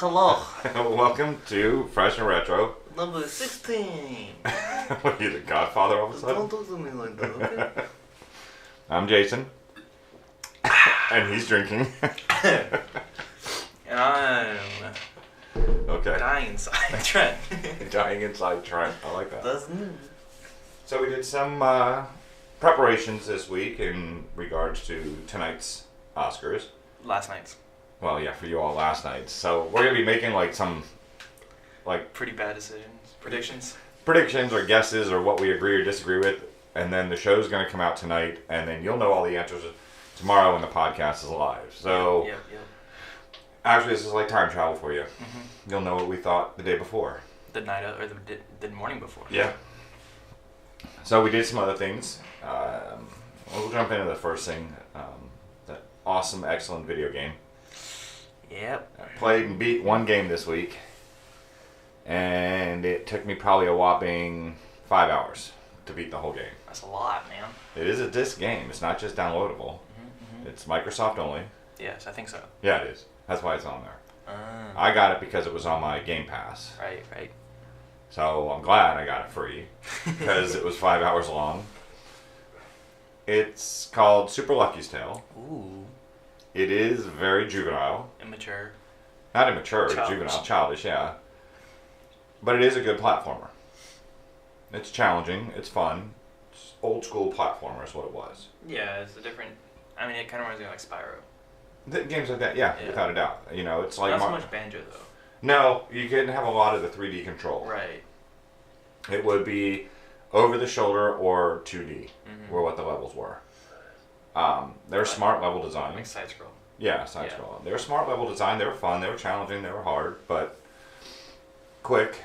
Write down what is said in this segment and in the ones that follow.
Hello. Welcome to Fresh and Retro. Number 16. What are you, the Godfather all of a sudden? Don't talk to me like that, okay? I'm Jason. And he's drinking. And I'm Okay. dying inside Trent. Dying inside Trent. I like that. That's new. So we did some preparations this week in regards to tonight's Oscars. Last night's. Well, yeah, for you all last night. So we're going to be making some Pretty bad decisions. Predictions. predictions or guesses or what we agree or disagree with. And then the show's going to come out tonight. And then you'll know all the answers tomorrow when the podcast is live. So Yep. actually, this is like time travel for you. Mm-hmm. You'll know what we thought the day before. The night of, or the morning before. Yeah. So we did some other things. We'll jump into the first thing. That awesome, excellent video game. Yep. I played and beat one game this week. And it took me probably a whopping 5 hours to beat the whole game. That's a lot, man. It is a disc game. It's not just downloadable. Mm-hmm. It's Microsoft only. Yes, I think so. Yeah, it is. That's why it's on there. Ah. I got it because it was on my Game Pass. Right. So I'm glad I got it free because it was 5 hours long. It's called Super Lucky's Tale. Ooh. It is very juvenile. Immature. Not immature, Childish. juvenile, childish, yeah. But it is a good platformer. It's challenging, it's fun. It's old school platformer is what it was. Yeah, it's a different. I mean, it kind of reminds me of like Spyro. The games like that, yeah, Yeah. without a doubt. You know, it's like Not so much Banjo though. No, you couldn't have a lot of the 3D control. Right. It would be over the shoulder or 2D, Mm-hmm. were what the levels were. They're smart level design. Like side scroll. Yeah, side Yeah. scroll. They were smart level design. They were fun. They were challenging. They were hard, but quick.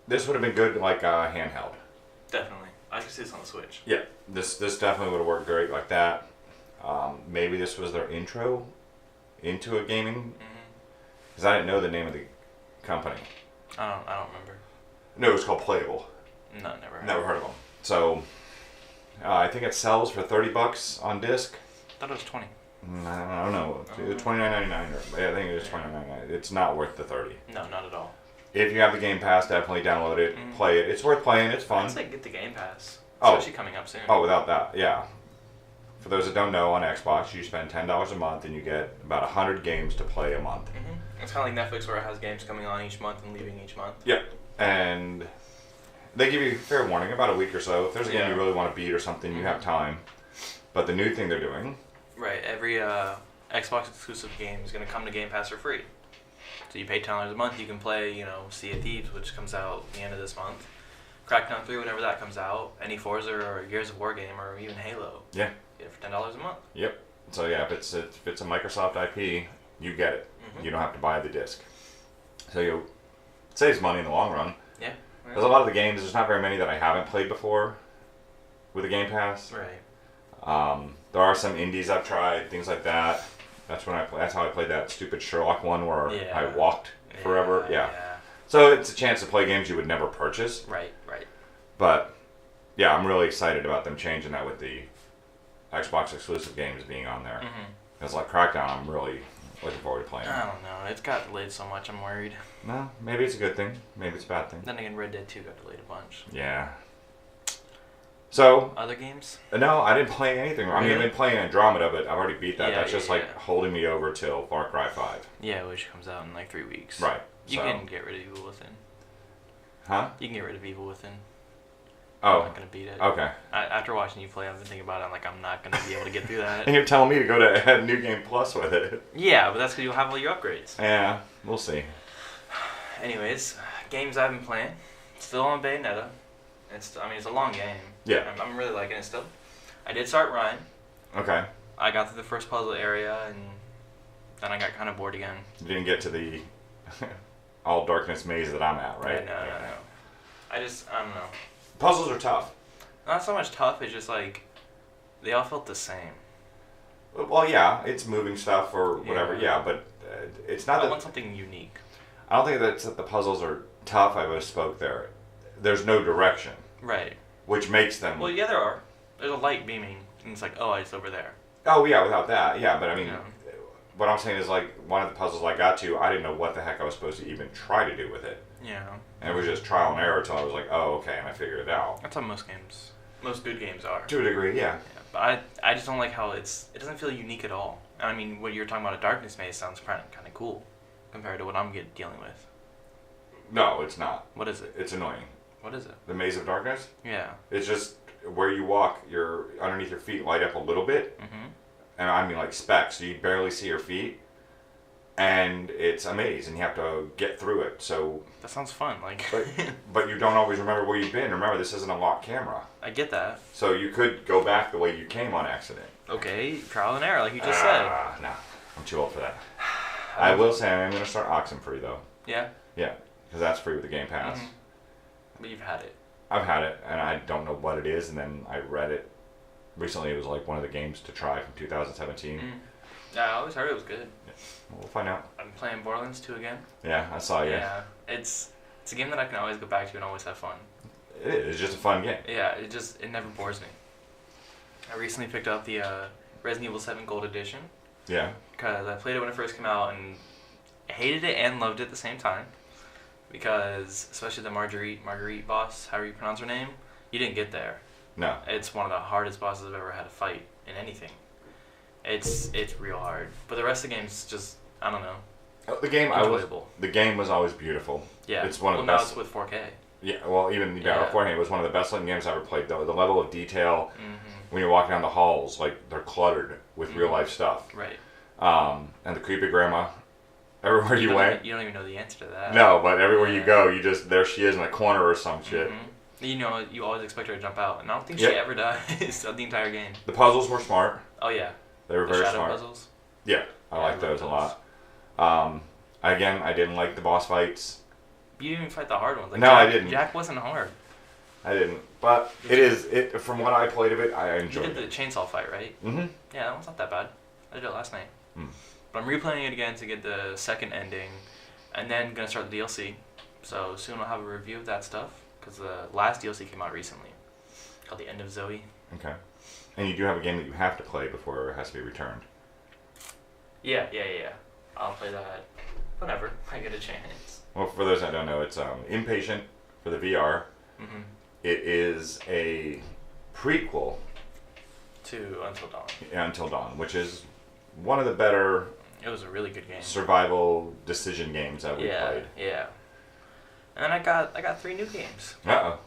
This would have been good like handheld. Definitely. I could see this on the Switch. Yeah, this definitely would have worked great like that. Maybe this was their intro into a gaming, Mm-hmm. because I didn't know the name of the company. I don't remember. No, it was called Playable. No, never. Never heard of them. So I think it sells for $30 on disc. I thought it was 20. I don't know. It's $29.99. I think it is $29.99. It's not worth the $30. No, not at all. If you have the Game Pass, definitely download it, play it. It's worth playing. It's fun. I'd say get the Game Pass. Oh. Especially coming up soon. Oh, without that, yeah. For those that don't know, on Xbox, you spend $10 a month and you get about 100 games to play a month. Mm-hmm. It's kind of like Netflix where it has games coming on each month and leaving each month. Yep. And they give you fair warning about a week or so. If there's a game Yeah. you really want to beat or something, you have time. But the new thing they're doing, Right. Every Xbox exclusive game is going to come to Game Pass for free. So you pay $10 a month, you can play, Sea of Thieves, which comes out at the end of this month. Crackdown 3, whenever that comes out. Any Forza or Gears of War game or even Halo. yeah. Get it for $10 a month. Yep. So yeah, if it's a Microsoft IP, you get it. Mhm. You don't have to buy the disc. So it saves money in the long run. Yeah. There's a lot of the games. There's not very many that I haven't played before with the Game Pass. Right. There are some indies I've tried, things like that. That's how I played that stupid Sherlock one where Yeah. I walked forever. Yeah. Yeah. So it's a chance to play games you would never purchase. Right. But yeah, I'm really excited about them changing that with the Xbox exclusive games being on there. Mm-hmm. Because like Crackdown, I'm really looking forward to playing. I don't know. It's got delayed so much, I'm worried. No, maybe it's a good thing. Maybe it's a bad thing. Then again, Red Dead 2 got delayed a bunch. Yeah. So, Other games? no, I didn't play anything. I mean, I've Really? been playing Andromeda, but I've already beat that. Yeah, That's yeah, just like yeah. holding me over till Far Cry 5. Yeah, which comes out in like 3 weeks. Right. You so, can get rid of Evil Within. Huh? You can get rid of Evil Within. I'm Oh, not gonna beat it. okay. After watching you play, I've been thinking about it. I'm like, I'm not gonna be able to get through And that. you're telling me to go to New Game Plus with it. Yeah, but that's because you'll have all your upgrades. Yeah, we'll see. Anyways, games I've been playing. Still on Bayonetta. It's a long game. Yeah. I'm really liking it still. I did start Ryan. Okay. I got through the first puzzle area, and then I got kind of bored again. You didn't get to the all darkness maze that I'm at, right? Yeah, no. I don't know. Puzzles are tough. Not so much tough, it's just like, they all felt the same. Well, yeah, it's moving stuff or whatever, yeah, but it's not I that... want something unique. I don't think that the puzzles are tough. I misspoke there. There's no direction, Right. which makes them... Well, yeah, there are. There's a light beaming, and it's like, oh, it's over there. Oh, yeah, without that, yeah, but I mean, Yeah. what I'm saying is like one of the puzzles I got to, I didn't know what the heck I was supposed to even try to do with it. Yeah. And it was just trial and error until I was like, oh, okay, and I figured it out. That's how most good games are. To a degree, yeah. Yeah, but I just don't like how it doesn't feel unique at all. I mean, what you're talking about, a Darkness Maze sounds kind of cool compared to what I'm dealing with. No, it's not. What is it? It's annoying. What is it? The Maze of Darkness? Yeah. It's just where you walk, underneath your feet light up a little bit. Mm-hmm. And I mean like specks, so you barely see your feet. And it's a maze, and you have to get through it. So That sounds fun. Like. but you don't always remember where you've been. Remember, this isn't a locked camera. I get that. So you could go back the way you came on accident. Okay, trial and error, like you just said. No, I'm too old for that. I will say I'm going to start Oxenfree, though. Yeah? Yeah, because that's free with the Game Pass. Mm-hmm. But you've had it. I've had it, and I don't know what it is, and then I read it. Recently, it was like one of the games to try from 2017. Yeah, I always heard it was good. We'll find out. I'm playing Borderlands 2 again. Yeah, I saw you. Yeah, it's a game that I can always go back to and always have fun. It is. It's just a fun game. Yeah, it never bores me. I recently picked up the Resident Evil 7 Gold Edition. Yeah. Because I played it when it first came out and hated it and loved it at the same time. Because, especially the Marguerite boss, however you pronounce her name, you didn't get there. No. It's one of the hardest bosses I've ever had to fight in anything. It's real hard. But the rest of the game's just, I don't know. The game enjoyable. The game was always beautiful. Yeah. It's one of the now best. it's with 4K. Yeah, well, even beforehand, it was one of the best looking games I ever played. The level of detail when you're walking down the halls, like they're cluttered with real life stuff. Right. And the creepy grandma, everywhere you went. You don't even know the answer to that. No, but everywhere you go, there she is in a corner or some shit. You know, you always expect her to jump out, and I don't think she ever dies of the entire game. The puzzles were smart. Oh yeah. They were the very shadow smart. Puzzles. Yeah, I like those a lot. Again, I didn't like the boss fights. You didn't even fight the hard ones. Like No, Jack, I didn't. Jack wasn't hard. I didn't, but from what I played of it, I enjoyed You did the chainsaw fight, right? Mm-hmm. Yeah, that one's not that bad. I did it last night. Mm. But I'm replaying it again to get the second ending, and then gonna start the DLC. So soon I'll have a review of that stuff, because the last DLC came out recently, called The End of Zoe. Okay. And you do have a game that you have to play before it has to be returned. Yeah. I'll play that whenever I get a chance. Well, for those that don't know, it's Impatient for the VR. Mm-hmm. It is a prequel To Until Dawn. Until Dawn, which is one of the better It was a really good game. survival decision games that we played. Yeah. And then I got 3 new games, Uh-oh.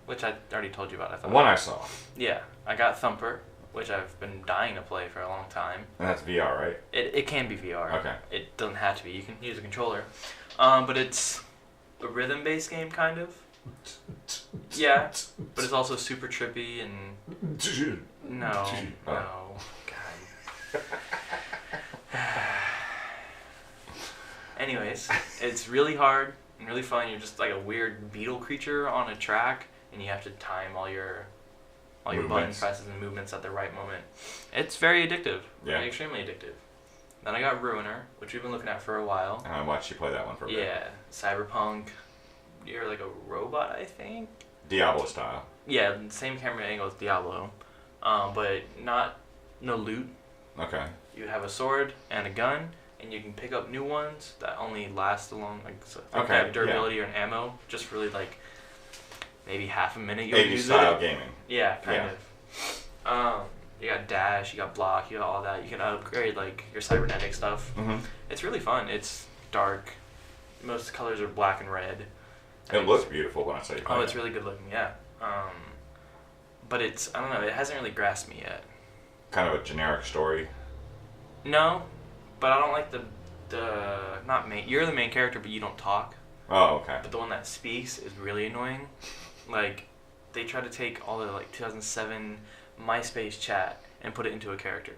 which I already told you about. I thought. One I saw. Yeah, I got Thumper, which I've been dying to play for a long time. And that's VR, right? It can be VR. Okay. It doesn't have to be. You can use a controller. But it's a rhythm-based game, kind of. Yeah, but it's also super trippy and... No. God. Anyways, it's really hard and really fun. You're just like a weird beetle creature on a track, and you have to time all your button presses and movements at the right moment. It's very addictive. Yeah. Extremely addictive. Then I got Ruiner, which we've been looking at for a while. And I watched you play that one for a bit. Yeah, cyberpunk. You're like a robot, I think. Diablo style. Yeah, same camera angle as Diablo, but no loot. Okay. You have a sword and a gun, and you can pick up new ones that only last along, like, so Okay, they have durability or an ammo, just for really like maybe half a minute you'll 80s use style it. gaming. Yeah, kind of. You got dash, you got block, you got all that. You can upgrade like your cybernetic stuff. Mm-hmm. It's really fun. It's dark. Most colors are black and red. It looks beautiful when I say Oh, it's really good looking, yeah. But I don't know, it hasn't really grasped me yet. Kind of a generic story. No, but I don't like you're the main character, but you don't talk. Oh, okay. But the one that speaks is really annoying. Like, they try to take all the, like, 2007 MySpace chat and put it into a character.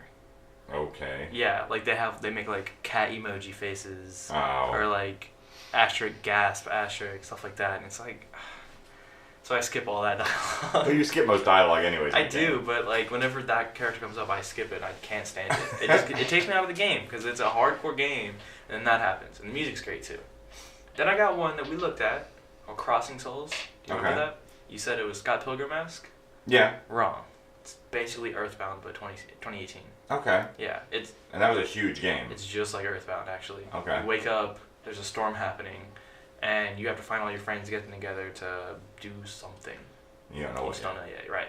Okay. Yeah, like, they make, like, cat emoji faces. Oh. Or, like, asterisk, gasp, asterisk, stuff like that. And it's like... So I skip all that dialogue. Well, you skip most dialogue anyways. I do, but like whenever that character comes up, I skip it. I can't stand it. It takes me out of the game because it's a hardcore game, and then that happens. And the music's great too. Then I got one that we looked at called Crossing Souls. Do you remember that? You said it was Scott Pilgrim-esque? Yeah. Wrong. It's basically Earthbound, but 2018. Okay. Yeah, And that was a huge game. it's just like Earthbound actually. Okay. You wake up, there's a storm happening, and you have to find all your friends getting together to do something. You don't know You what just don't know yet, right?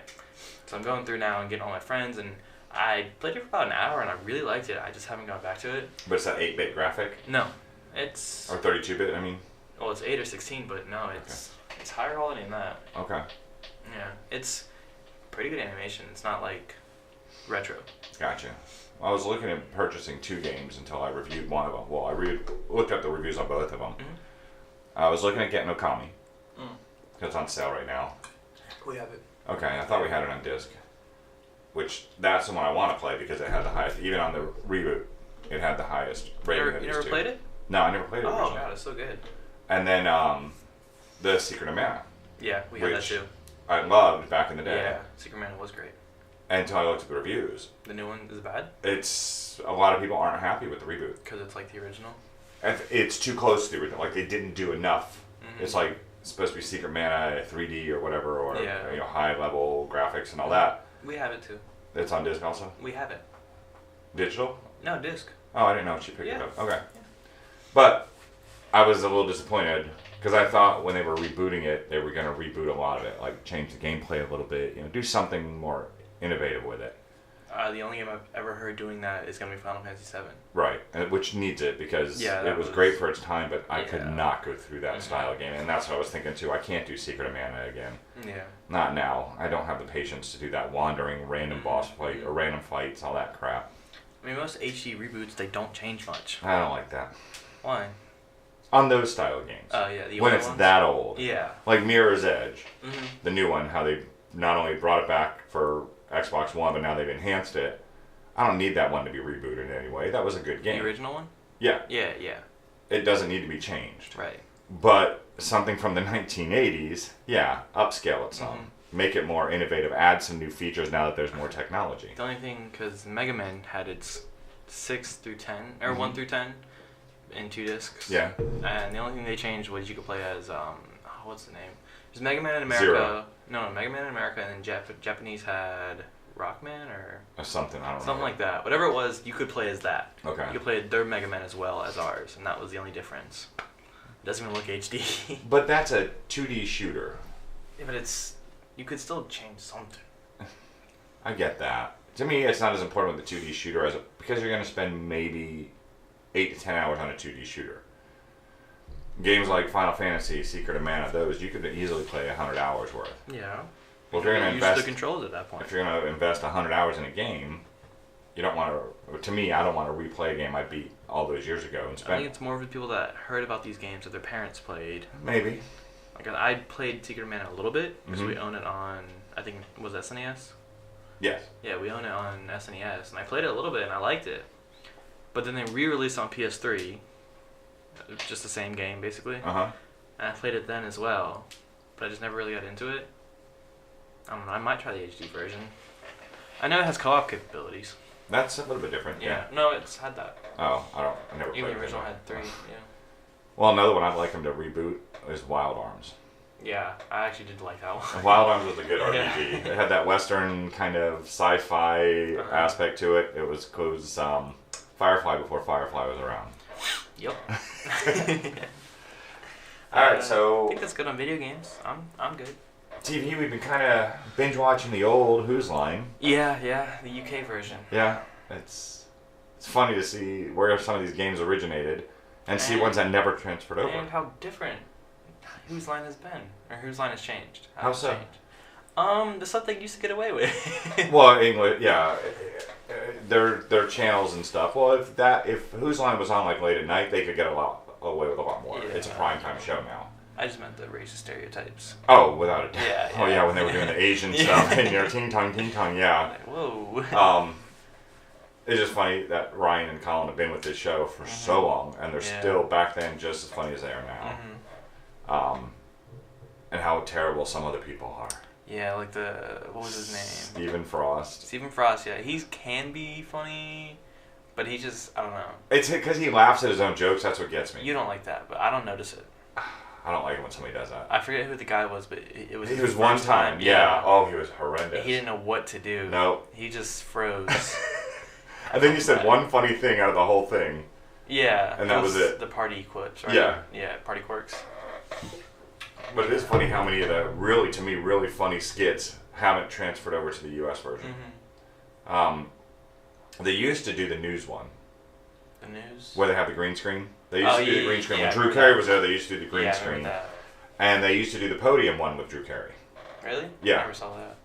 So I'm going through now and getting all my friends, and I played it for about an hour, and I really liked it. I just haven't gone back to it. But it's that 8-bit graphic? No, it's Or 32-bit, I mean? well, it's 8 or 16, but no, it's higher quality than that. Okay. Yeah, it's pretty good animation. It's not like retro. Gotcha. I was looking at purchasing 2 games until I reviewed one of them. Well, I looked up the reviews on both of them. Mhm. I was looking at getting Okami. Mm. It's on sale right now. We have it. Okay, I thought we had it on disc. Which, that's the one I want to play because it had the highest, even on the reboot, it had the highest rating of You these never two. played it? No, I never played it Oh originally. god, it's so good. And then the Secret of Mana, Yeah, we had that Which- too. I loved back in the day. Yeah, Secret Mana was great. Until I looked at the reviews. The new one is bad It's, a lot of people aren't happy with the reboot. because it's like the original. And it's too close to the original. Like, they didn't do enough. Mhm. It's like, it's supposed to be Secret Mana 3D or whatever, or Yeah. high level graphics and all that. We have it too. It's on disc also? We have it. Digital? No, disc. Oh, I didn't know she picked it Yeah. up. Okay. But I was a little disappointed because I thought when they were rebooting it, they were going to reboot a lot of it, like change the gameplay a little bit, do something more innovative with it. The only game I've ever heard doing that is gonna be Final Fantasy VII. Right, and which needs it because Yeah, it that was was- great for its time, but I could Yeah. not go through that Mhm. style of game, and that's what I was thinking too. I can't do Secret of Mana again. Yeah. Not now. I don't have the patience to do that wandering, random boss Mhm. fight or random fights, all that crap. I mean, most HD reboots they don't change much. I don't like that. Why? On those style of games. Oh yeah, the when older it's ones? that old. Yeah. Like Mirror's Edge, Mm-hmm. the new one, how they not only brought it back for Xbox One, but now they've enhanced it. I don't need that one to be rebooted anyway. That was a good The game. original one? Yeah, Yeah, yeah. it doesn't need to be changed. Right. But something from the 1980s, yeah, upscale it some. Mhm. Make it more innovative, add some new features now that there's more technology. The only thing, because Mega Man had its 6 through 10, or Mhm. 1 through 10, in 2 discs. Yeah. And the only thing they changed was you could play as, what's the name? There's Mega Man in America. Zero. No, Mega Man in America, and then Japanese had Rockman, or Or something, I don't know. something like that. Whatever it was, you could play as that. Okay. You could play their Mega Man as well as ours, and that was the only difference. It doesn't even look HD. But that's a 2D shooter. Yeah, but you could still change something. I get that. To me, it's not as important with the 2D shooter because you're going to spend maybe 8 to 10 hours on a 2D shooter. Games like Final Fantasy, Secret of Mana, those you could easily play 100 hours worth. Yeah. Well, if you're going to Use invest, the controls at that point. if you're going to invest 100 hours in a game, you don't want to. To me, I don't want to replay a game I beat all those years ago and I think spent. it's more of the people that heard about these games that their parents played. Maybe. Like I played Secret of Mana a little bit because we Mhm. own it on, I think it was SNES. Yes. Yeah, we own it on SNES, and I played it a little bit and I liked it. But then they re-released on PS3, just the same game basically, Uh huh. and I played it then as well, but I just never really got into it. I don't know. I might try the HD version. I know it has co-op capabilities. That's a little bit different. Yeah. No, it's had that. Oh, I never played Even the it. original had 3. Yeah. Well, another one I'd like them to reboot is Wild Arms. Yeah, I actually did like that one. Wild Arms was a good RPG. Yeah. It had that Western kind of sci-fi Uh-huh. aspect to it. It was Firefly before Firefly was around. Yep. All right, I so think that's good on video games. I'm good. TV, we've been kind of binge watching the old Who's Line. Yeah, the UK version. Yeah, it's funny to see where some of these games originated and see And- ones that never transferred over. And how different Whose Line has been, or Whose Line has changed. How it's so? changed. The stuff they used to get away with. Well, English, yeah, their channels and stuff. Well, if Whose Line was on like late at night, they could get away with a lot more. It's a Yeah. primetime show now. I just meant the racist stereotypes. Oh, without a doubt. Yeah, Oh yeah. yeah, when they were doing the Asian Yeah. stuff and ting tong, yeah. Like, whoa. It's just funny that Ryan and Colin have been with this show for so long, and they're Yeah. still back then just as funny as they are now. Mhm. And how terrible some other people are. Yeah, like what was his name? Stephen Frost. Stephen Frost. Yeah, he can be funny, but he just I don't know. It's because he laughs at his own jokes. That's what gets me. You don't like that, but I don't notice it. I don't like it when somebody does that. I forget who the guy was, but it was. He his was one first time, yeah. Oh, he was horrendous. He didn't know what to do. No. He just froze. And then you said one funny thing out of the whole thing. Yeah. And that was it. The party quips, right? Yeah. Yeah, party quirks. But it is funny how many of the really, to me, really funny skits haven't transferred over to the U.S. version. Mm-hmm. They used to do the news one. The news? Where they have the green screen. They used to do the green screen. Yeah, When Drew Carey was there, they used to do the green screen. That. And they used to do the podium one with Drew Carey. Really? Yeah. I never saw that.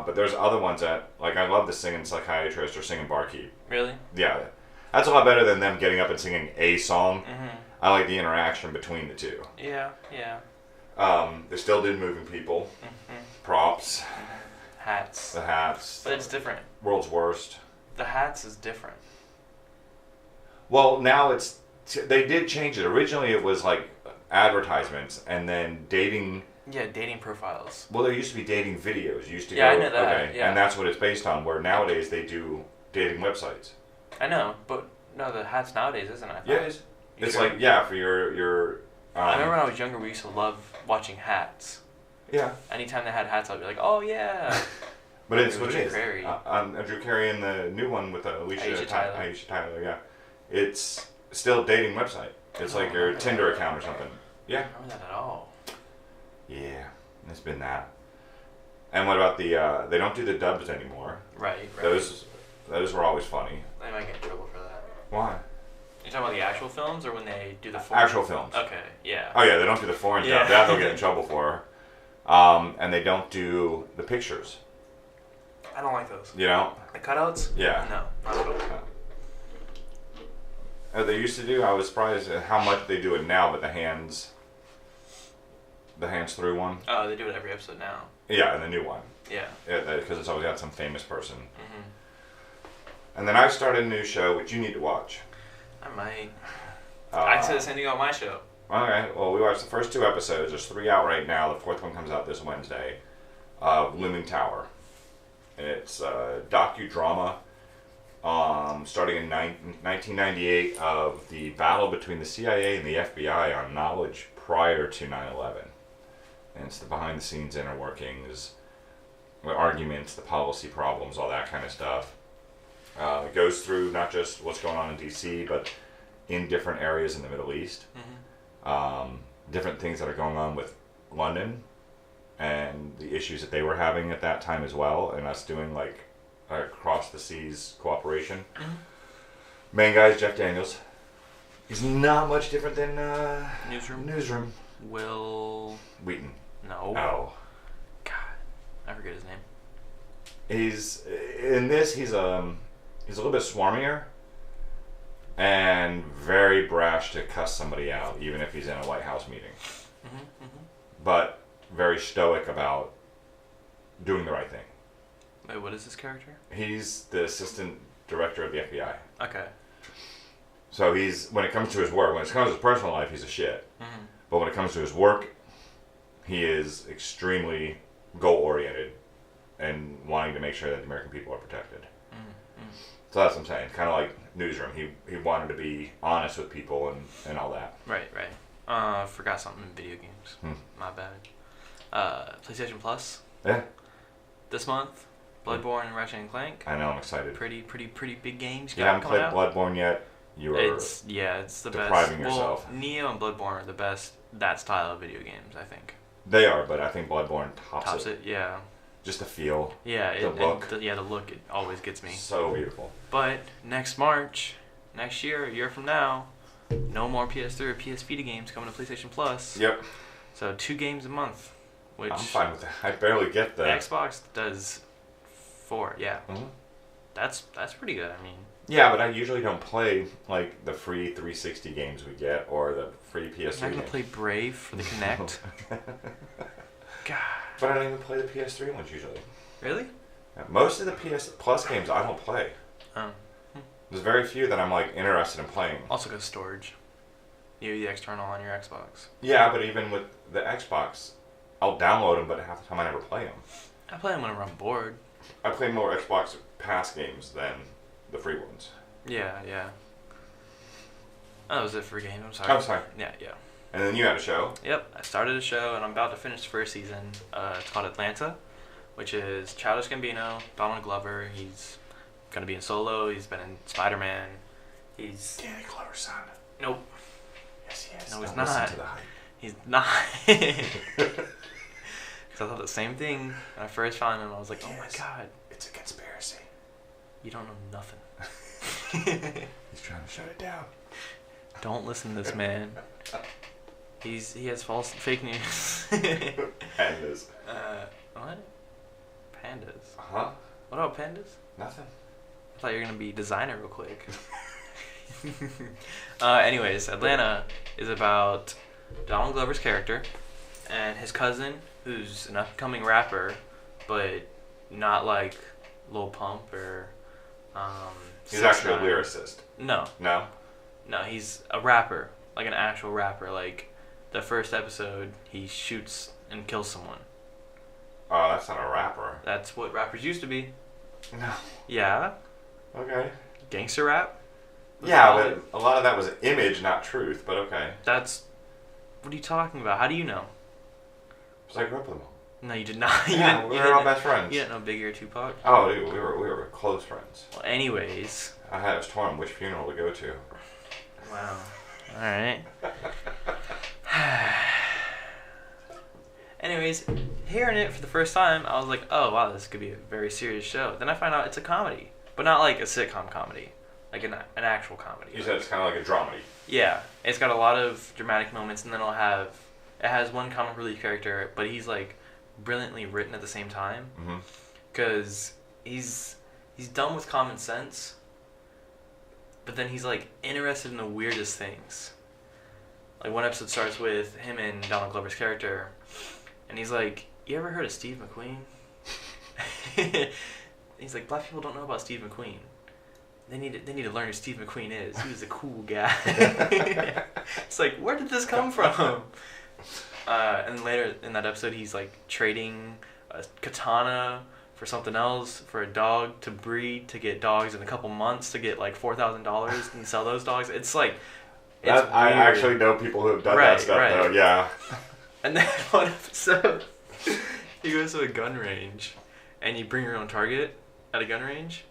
But there's other ones that, like, I love the singing psychiatrist or singing barkeep. Really? Yeah. That's a lot better than them getting up and singing a song. Mm-hmm. I like the interaction between the two. Yeah, yeah. They still did moving people. Mm-hmm. Props. Hats. The hats. But it's different. World's worst. The hats is different. Well, now it's... They did change it. Originally it was like advertisements and then dating... Yeah, dating profiles. Well, there used to be dating videos. You used to Yeah, go... I know that. Okay, Yeah. and that's what it's based on, where nowadays they do dating websites. I know, but no, the hats nowadays isn't. I thought. Yeah, it is. You It's go- like, yeah, for your I remember when I was younger, we used to love watching hats. Yeah. Anytime they had hats, I'd be like, oh yeah. But it's It what was it Drew is. Carey. Drew Carey and the new one with Aisha Tyler. Aisha Tyler, yeah. It's still a dating website. It's like your Tinder account or something. Yeah. I don't remember that at all. Yeah, it's been that. And what about the, they don't do the dubs anymore. Right. Those were always funny. They might get in trouble for that. Why? You talking about the actual films or when they do the foreign? Actual films. Okay, yeah. Oh yeah, they don't do the foreign Yeah. dub. That they'll get in trouble for. And they don't do the pictures. I don't like those. You know? The cutouts? Yeah. No, not at all. They used to do. I was surprised at how much they do it now, but the hands through one. Oh, they do it every episode now. Yeah, and the new one. Yeah. Because it's always got some famous person. Mm-hmm. And then I started a new show, which you need to watch. I might. I said the same thing on my show. Okay, well, we watched the first 2 episodes. There's 3 out right now. The 4th one comes out this Wednesday. Looming Tower. It's a docudrama starting in 1998 of the battle between the CIA and the FBI on knowledge prior to 9/11. And it's the behind-the-scenes inner workings, the arguments, the policy problems, all that kind of stuff. It goes through not just what's going on in D.C., but in different areas in the Middle East. Mm-hmm. Different things that are going on with London and the issues that they were having at that time as well, and us doing like across the seas cooperation. Mm-hmm. Main guy is Jeff Daniels. He's not much different than Newsroom. Will Wheaton. No. Oh. God, I forget his name. He's in this. He's a little bit swarmier and very brash to cuss somebody out, even if he's in a White House meeting. Mm-hmm. Mm-hmm. But very stoic about doing the right thing. Wait, what is this character? He's the assistant director of the FBI. Okay. So when it comes to his work, when it comes to his personal life, he's a shit. Mm-hmm. But when it comes to his work, he is extremely goal-oriented and wanting to make sure that the American people are protected. Mm-hmm. So that's what I'm saying. Kind of like Newsroom. He wanted to be honest with people and all that. Right. Forgot something in video games. My bad. PlayStation Plus. Yeah. This month, Bloodborne and Ratchet and Clank. I know, I'm excited. Pretty big games. You haven't played out. Bloodborne yet? You are It's the depriving best. yourself. Well, Neo and Bloodborne are the best that style of video games, I think. They are, but I think Bloodborne tops it. Yeah. Just the feel. Yeah. The look. The look, it always gets me. So beautiful. But next March, next year, a year from now, no more PS3 or PS Vita games coming to PlayStation Plus. Yep. So 2 games a month, which I'm fine with that. I barely get that. Xbox does 4. Yeah. Mm-hmm. That's pretty good. I mean. Yeah, but I usually don't play like the free 360 games we get or the free PS3 You're not gonna games. play Brave for the Kinect. God. But I don't even play the PS3 ones usually. Really? Most of the PS Plus games I don't play. Oh. There's very few that I'm like interested in playing. Also because storage. You have the external on your Xbox. Yeah, but even with the Xbox, I'll download them, but half the time I never play them. I play them whenever I'm bored. I play more Xbox Pass games than the free ones. Yeah. Oh, that was it for game. I'm sorry. I'm sorry. Yeah. And then you had a show. Yep, I started a show and I'm about to finish the first season. It's called Atlanta, which is Childish Gambino, Donald Glover. He's gonna be in Solo. He's been in Spider-Man. He's Danny Glover's son. nope. Yes, he is. No, he's Don't listen not. to the hype. He's not. Because I thought the same thing when I first found him. I was like, oh my god, It's a conspiracy. you don't know nothing. He's trying to shut it down. Don't listen to this man. He has fake news. Pandas. What? Pandas. Huh? What about pandas? Nothing. I thought you were gonna be designer real quick. Anyways, Atlanta is about Donald Glover's character and his cousin, who's an upcoming rapper, but not like Lil Pump or. He's 6ix9ine. actually a lyricist. No, No? no, he's a rapper, like an actual rapper. Like the first episode, he shoots and kills someone. Oh, that's not a rapper. That's what rappers used to be. No. Yeah, Okay. gangster rap. Yeah, all but a lot of that was image, not truth, but okay. That's. What are you talking about? How do you know? Because I grew up with them all. No, you did not. Yeah, we were all best friends. You didn't know Biggie or Tupac? Oh, dude, we were close friends. Well, anyways. I was torn which funeral to go to. Wow. Alright. Anyways, hearing it for the first time, I was like, oh, wow, this could be a very serious show. Then I find out it's a comedy. But not like a sitcom comedy. Like an actual comedy. You said it's kind of like a dramedy. Yeah. It's got a lot of dramatic moments, and then it has one comic relief character, but he's like brilliantly written at the same time. Mm-hmm. Because he's dumb with common sense, but then he's like interested in the weirdest things. Like one episode starts with him and Donald Glover's character, and he's like, "You ever heard of Steve McQueen?" He's like, "Black people don't know about Steve McQueen. They need to learn who Steve McQueen is. He was a cool guy." It's like, where did this come from? And later in that episode, he's like trading a katana for something else, for a dog to breed, to get dogs in a couple months, to get like $4,000 and sell those dogs. It's like, it's I weird. actually know people who have done Right, that stuff, right. though, yeah. And then one episode, he goes to a gun range, and you bring your own target at a gun range,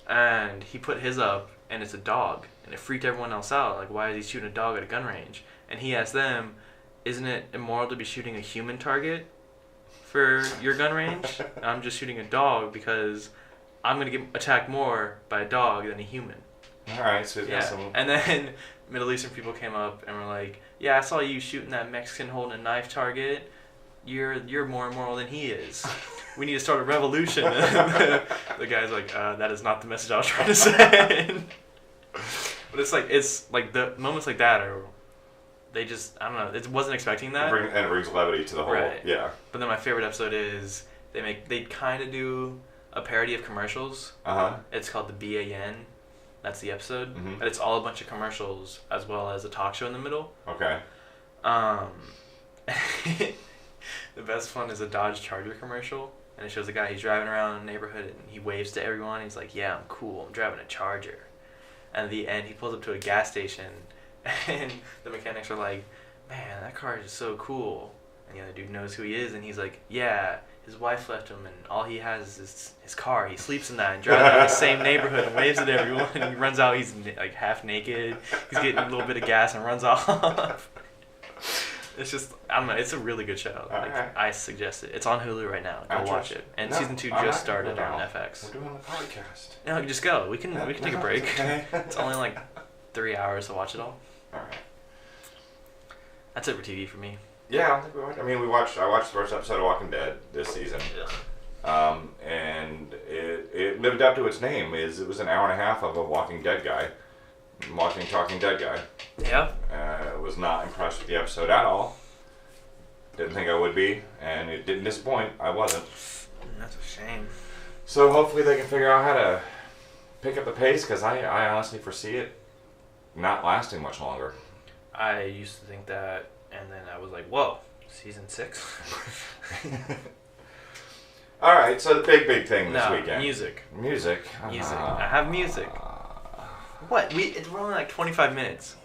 and he put his up, and it's a dog, and it freaked everyone else out. Like, why is he shooting a dog at a gun range? And he asked them, isn't it immoral to be shooting a human target for your gun range? I'm just shooting a dog because I'm going to get attacked more by a dog than a human. Alright, so he's got Yeah. some... And then Middle Eastern people came up and were like, yeah, I saw you shooting that Mexican holding a knife target. You're more immoral than he is. We need to start a revolution. The guy's like, that is not the message I was trying to send. But it's like the moments like that are, they just, I don't know, it wasn't expecting that. And it brings levity to the whole... Right. Yeah. But then my favorite episode is they kind of do a parody of commercials. Uh-huh. It's called the BAN. That's the episode. Mhm. And it's all a bunch of commercials as well as a talk show in the middle. Okay. The best one is a Dodge Charger commercial, and it shows a guy, he's driving around the neighborhood and he waves to everyone. He's like, yeah, I'm cool, I'm driving a Charger. And at the end, he pulls up to a gas station, and the mechanics are like, man, that car is so cool. And the other dude knows who he is, and he's like, yeah, his wife left him, and all he has is his car. He sleeps in that and drives around the same neighborhood and waves at everyone. And he runs out, he's like half naked. He's getting a little bit of gas and runs off. It's just, I don't know, it's a really good show. Like, Alright. I suggest it. It's on Hulu right now. Go I'll watch trust- it. And No, season 2 I'm just not gonna started go on now. FX. We're doing the podcast. No, just go. We can take a No, break. it's okay. It's only like 3 hours to watch it all. Alright. That's it for TV for me. Yeah, I don't think we watched... I watched the first episode of Walking Dead this season. And it lived up to its name. It was an hour and a half of a Walking Dead guy. Talking Dead guy. Yeah. Was not impressed with the episode at all. Didn't think I would be, and it didn't disappoint. I wasn't. That's a shame. So hopefully they can figure out how to pick up the pace, because I honestly foresee it not lasting much longer. I used to think that, and then I was like, whoa, season 6? All right, so the big thing this No, weekend. music. Music. Music. I have music. What? We're only like 25 minutes.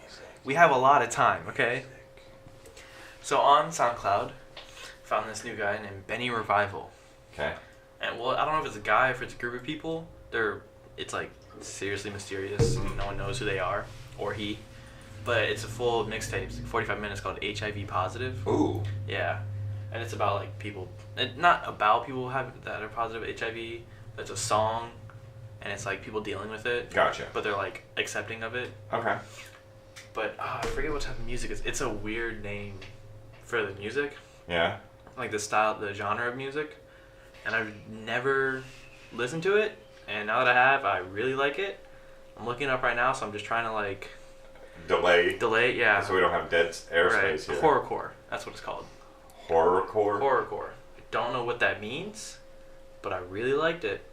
We have a lot of time, okay? So on SoundCloud, found this new guy named Benny Revival. Okay. And well, I don't know if it's a guy or if it's a group of people. They're It's like seriously mysterious. No one knows who they are or he. But it's a full mixtape, 45 minutes, called HIV Positive. Ooh. Yeah, and it's about like people, not about people that are positive HIV, but it's a song, and it's like people dealing with it. Gotcha. But they're like accepting of it. Okay. But I forget what type of music it is. It's a weird name for the music, Yeah. like the style, the genre of music, and I've never listened to it. And now that I have, I really like it. I'm looking it up right now, so I'm just trying to like delay. Yeah. So we don't have dead airspace Right. here. Horrorcore. That's what it's called. Horrorcore. Horrorcore. I don't know what that means, but I really liked it.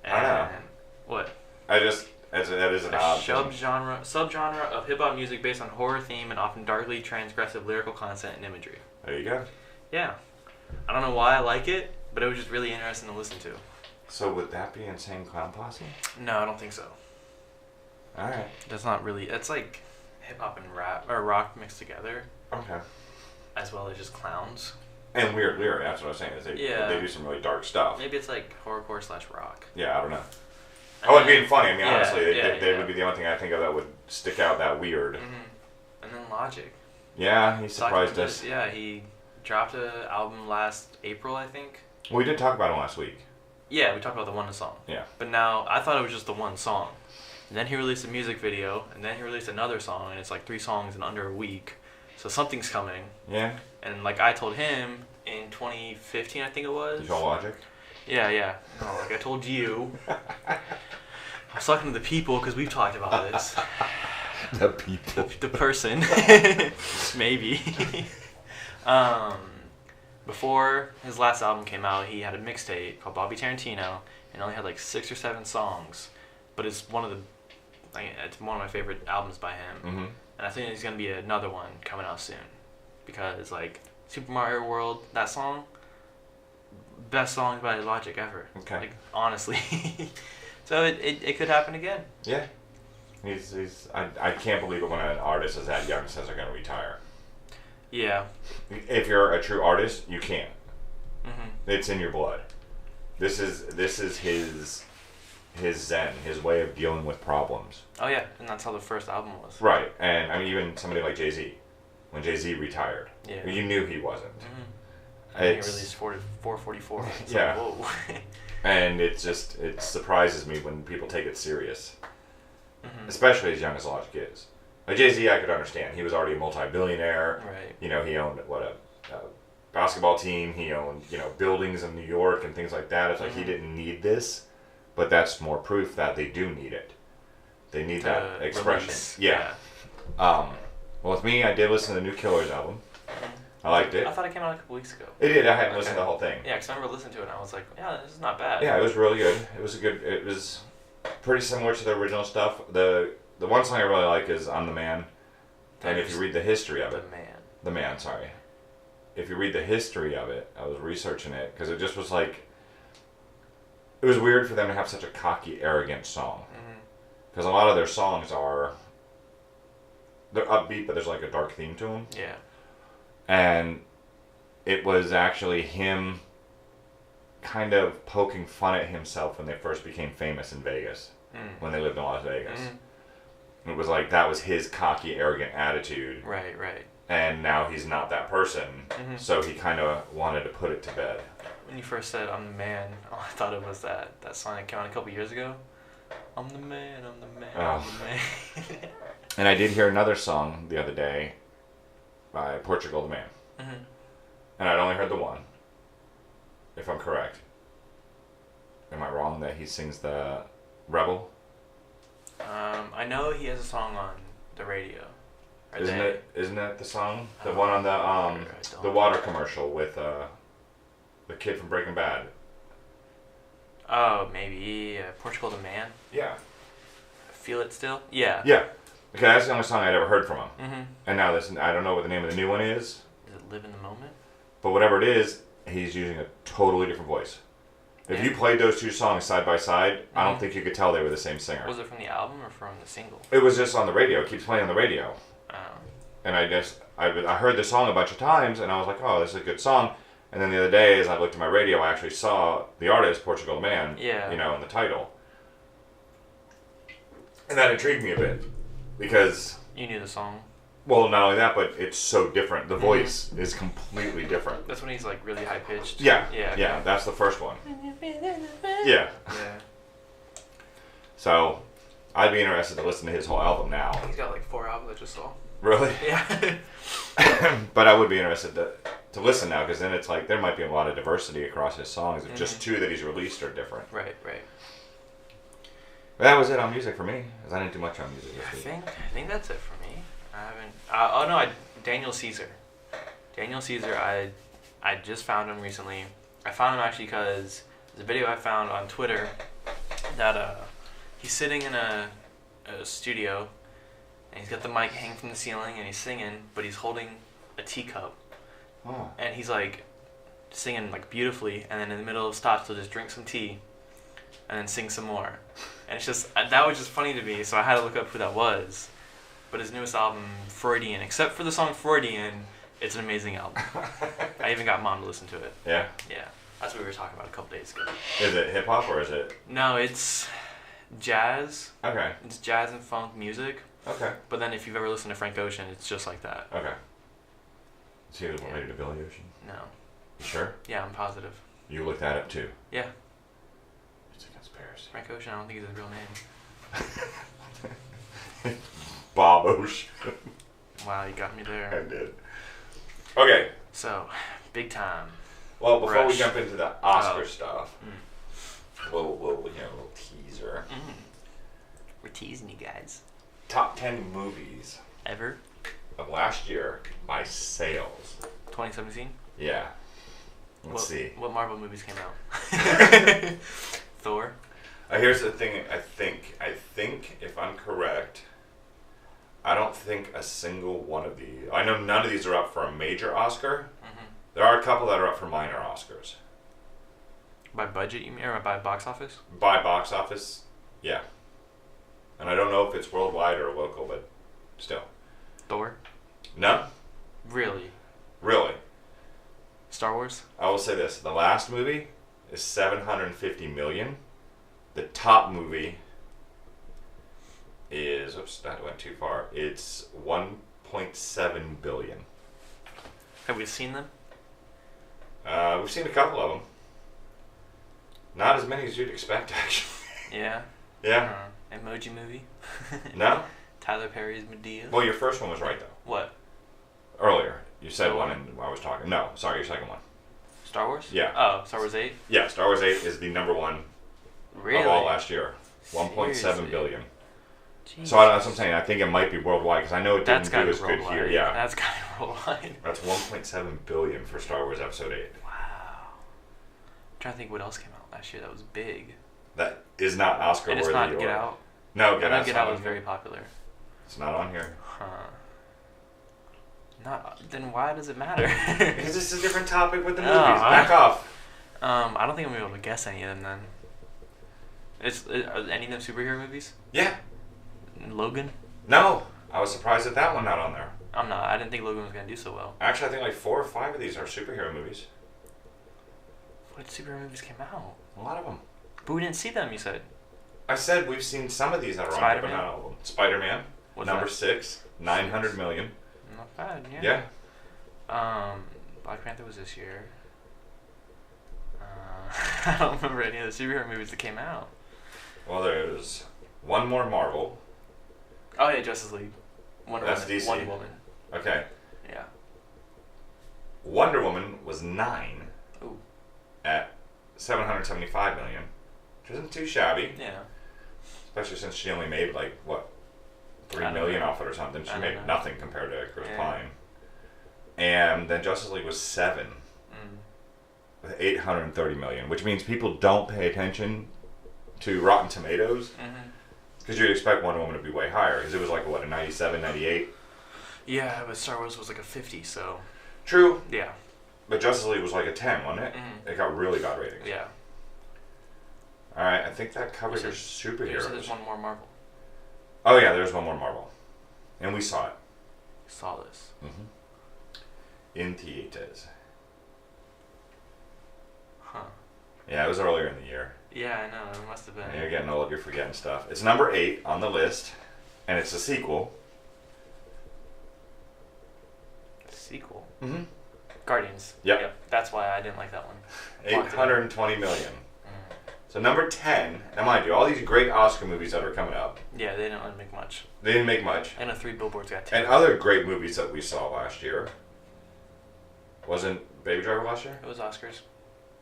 And I know. what? That is an A odd subgenre of hip hop music based on horror theme and often darkly transgressive lyrical content and imagery. There you go. Yeah. I don't know why I like it, but it was just really interesting to listen to. So would that be Insane Clown Posse? No, I don't think so. All right. That's not really. It's like hip hop and rap or rock mixed together, Okay. as well as just clowns. And weird lyric. That's what I was saying. Is they do some really dark stuff. Maybe it's like horrorcore / rock. Yeah, I don't know. And Oh, and then- being funny. I mean, yeah, honestly, yeah, they yeah. would be the only thing I think of that would stick out that weird. Mm-hmm. And then Logic. Yeah, he surprised us. Yeah, he dropped an album last April, I think. We did talk about him last week. Yeah, we talked about the one song. Yeah. But now, I thought it was just the one song. And then he released a music video, and then he released another song, and it's like 3 songs in under a week. So something's coming. Yeah. And like I told him in 2015, I think it was. You told Logic? Yeah. No, like I told you. I was talking to the people because we've talked about this. The people. The person. Maybe. Before his last album came out, he had a mixtape called Bobby Tarantino, and only had like 6 or 7 songs. But it's one of my favorite albums by him. Mm-hmm. And I think there's gonna be another one coming out soon, because like Super Mario World, that song, best song by Logic ever. Okay. Like honestly, so it could happen again. Yeah. I can't believe it when an artist is that young and says they're going to retire. Yeah. If you're a true artist, you can't. Mhm. It's in your blood. This is his zen, his way of dealing with problems. Oh yeah, and that's how the first album was. Right, and I mean even somebody like Jay-Z, when Jay-Z retired, Yeah. you knew he wasn't. Mhm. And he released 444. It's Yeah. Like, whoa. And it surprises me when people take it serious, Mhm. especially as young as Logic is. Like Jay-Z, I could understand. He was already a multi-billionaire. Right. You know, he owned a basketball team. He owned buildings in New York and things like that. It's like he didn't need this, but that's more proof that they do need it. They need that expression. Release. Yeah. Well, with me, I did listen to the new Killers album. I liked it. I thought it came out a couple weeks ago. It did. I hadn't listened to the whole thing. Yeah, because I remember listening to it and I was like, yeah, this is not bad. Yeah, it was really good. It was pretty similar to the original stuff. The one song I really like is "I'm the Man," and if you read the history of it, The Man, sorry. If you read the history of it, I was researching it because it just was like, it was weird for them to have such a cocky, arrogant song. Because a lot of their songs they're upbeat, but there's like a dark theme to them. Yeah. And it was actually him kind of poking fun at himself when they first became famous in Vegas, when they lived in Las Vegas. It was like that was his cocky, arrogant attitude. Right. And now he's not that person, so he kind of wanted to put it to bed. When you first said "I'm the Man," I thought it was that song that came out a couple years ago. I'm the man, I'm the man, I'm the man. And I did hear another song the other day by Portugal the Man. And I'd only heard the one, if I'm correct. Am I wrong that he sings the Rebel? I know he has a song on the radio. Isn't that the song? The one on the water commercial with the kid from Breaking Bad. Oh, maybe Portugal the Man. Yeah. Feel It Still. Yeah. Yeah. Okay, that's the only song I'd ever heard from him. Mm-hmm. And now I don't know what the name of the new one is. Is it Live in the Moment? But whatever it is, he's using a totally different voice. If you played those two songs side by side, I don't think you could tell they were the same singer. Was it from the album or from the single? It was just on the radio. It keeps playing on the radio. Oh. And I heard the song a bunch of times, and I was like, oh, this is a good song. And then the other day, as I looked at my radio, I actually saw the artist, Portugal the Man, Yeah. in the title. And that intrigued me a bit because, You knew the song. well, not only that, but it's so different. The voice is completely different. That's when he's like really high pitched. Yeah, Yeah. yeah, that's the first one. Yeah. Yeah. So, I'd be interested to listen to his whole album now. He's got like 4 albums I just saw. Really? Yeah. But I would be interested to listen now because then it's like there might be a lot of diversity across his songs. If just 2 that he's released are different. Right. But that was it on music for me. 'Cause I didn't do much on music I this week. think that's it for me. I haven't. Daniel Caesar. Daniel Caesar. I just found him recently. I found him actually because there's a video I found on Twitter that he's sitting in a studio and he's got the mic hanging from the ceiling and he's singing, but he's holding a teacup Oh. and he's like singing like beautifully, and then in the middle of stops he'll just drink some tea and then sing some more. And it's just, that was just funny to me, so I had to look up who that was. But his newest album, Freudian, except for the song Freudian, it's an amazing album. I even got Mom to listen to it. Yeah? Yeah, that's what we were talking about a couple days ago. Is it hip hop or is it? No, it's jazz. Okay. It's jazz and funk music. Okay. But then if you've ever listened to Frank Ocean, it's just like that. Okay. Is he related to Billy Ocean? No. You sure? Yeah, I'm positive. You looked that up too? Yeah. It's a conspiracy. Frank Ocean, I don't think he's his real name. Bob Ocean. Wow, you got me I there. did. Okay. So, big time. Well, before we Rush. jump into the Oscar stuff, Mm. we'll a little teaser. We're teasing you guys. Top 10 movies Ever? of last year by sales. 2017? Yeah. Let's see. What Marvel movies came out? Thor? Here's the thing. I think if I'm correct, I don't think a single one of these. I know none of these are up for a major Oscar. Mm-hmm. There are a couple that are up for minor Oscars. By budget, you mean, or by box office? By box office, yeah. And I don't know if it's worldwide or local, but still. Thor? No, Really? really. Star Wars? I will say this: the last movie is 750 million. The top movie is, oops, that went too far. It's 1.7 billion. Have we seen them? We've seen a couple of them. Not as many as you'd expect, actually. Yeah. Yeah. Emoji Movie? No? Tyler Perry's Medea? Well, your first one was right, though. What? Earlier. You said Oh, one and I was talking. No, sorry, your second one. Star Wars? Yeah. Oh, Star Wars 8? Yeah, Star Wars 8 is the number one Really? of all last year. 1.7 Seriously? billion. Jeez. So that's what I'm saying. I think it might be worldwide because I know it didn't That's do gotta as be good worldwide. here. Yeah. That's gotta be worldwide. That's 1.7 billion for Star Wars Episode 8. Wow. I'm trying to think what else came out last year that was big. That is not Oscar And worthy. it's not or- Get Out. No, I Get know Out's Get not Out on was here. very popular. It's not on here. Huh. Not. Then why does it matter? Because it's a different topic with the Oh, movies. Back off. I don't think I'm gonna be able to guess any of them then. Are any of them superhero movies? Yeah. Logan? No. I was surprised at that one not on there. I'm not. I didn't think Logan was gonna do so well. Actually, I think like 4 or 5 of these are superhero movies. What superhero movies came out? A lot of them. But we didn't see them. You said. I said we've seen some of these that are on there, but Spider-Man? not all of them. Spider-Man, What's number that? 6, 900 million. Not bad. Yeah. Yeah. Black Panther was this year. I don't remember any of the superhero movies that came out. Well, there's one more Marvel. Oh yeah, Justice League. Wonder That's Woman. DC. Wonder Woman. Okay. Yeah. Wonder Woman was 9 Ooh. at 775 million, which isn't too shabby, Yeah. especially since she only made like what, I 3 don't million know. off it or something. She I don't made know. nothing compared to Chris Yeah. Pine. And then Justice League was 7 with 830 million, which means people don't pay attention to Rotten Tomatoes Mm-hmm. because you'd expect Wonder Woman to be way higher because it was like what, a 97, 98. Yeah, but Star Wars was like a 50, so True, yeah. but Justice League was like a 10, wasn't it? Mhm. It got really got ratings. Yeah. All right, I think that covers your You said there's superheroes. one more Marvel. Oh yeah, there's one more Marvel, and we saw it Saw this. in theaters. Huh. Yeah, it was earlier in the year. Yeah, I know. It must have been. You're getting old. You're forgetting stuff. It's number 8 on the list, and it's a sequel. Sequel. Mm-hmm. Guardians. Yep. That's why I didn't like that one. 820 million. So number 10. Now, mind you, all these great Oscar movies that are coming up. Yeah, they didn't really make much. They didn't make much. I know 3 Billboards got 2. And other great movies that we saw last year. Wasn't Baby Driver last year? It was Oscars.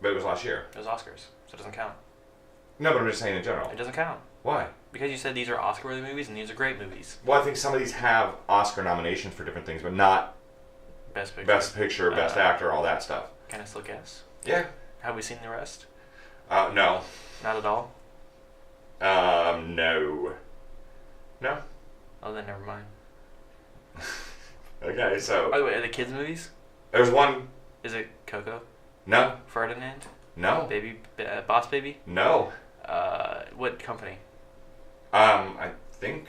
But it was last year. It was Oscars, so it doesn't count. No, but I'm just saying in general. It doesn't count. Why? Because you said these are Oscar-worthy movies and these are great movies. Well, I think some of these have Oscar nominations for different things, but not Best Picture. Best Actor, all that stuff. Can I still guess? Yeah. Have we seen the rest? No. Not at all? No. No? Oh, then never mind. Okay, so... By the way, are the kids' movies? There's one... Is it Coco? No. Ferdinand? No. Boss Baby? No. What company? I think...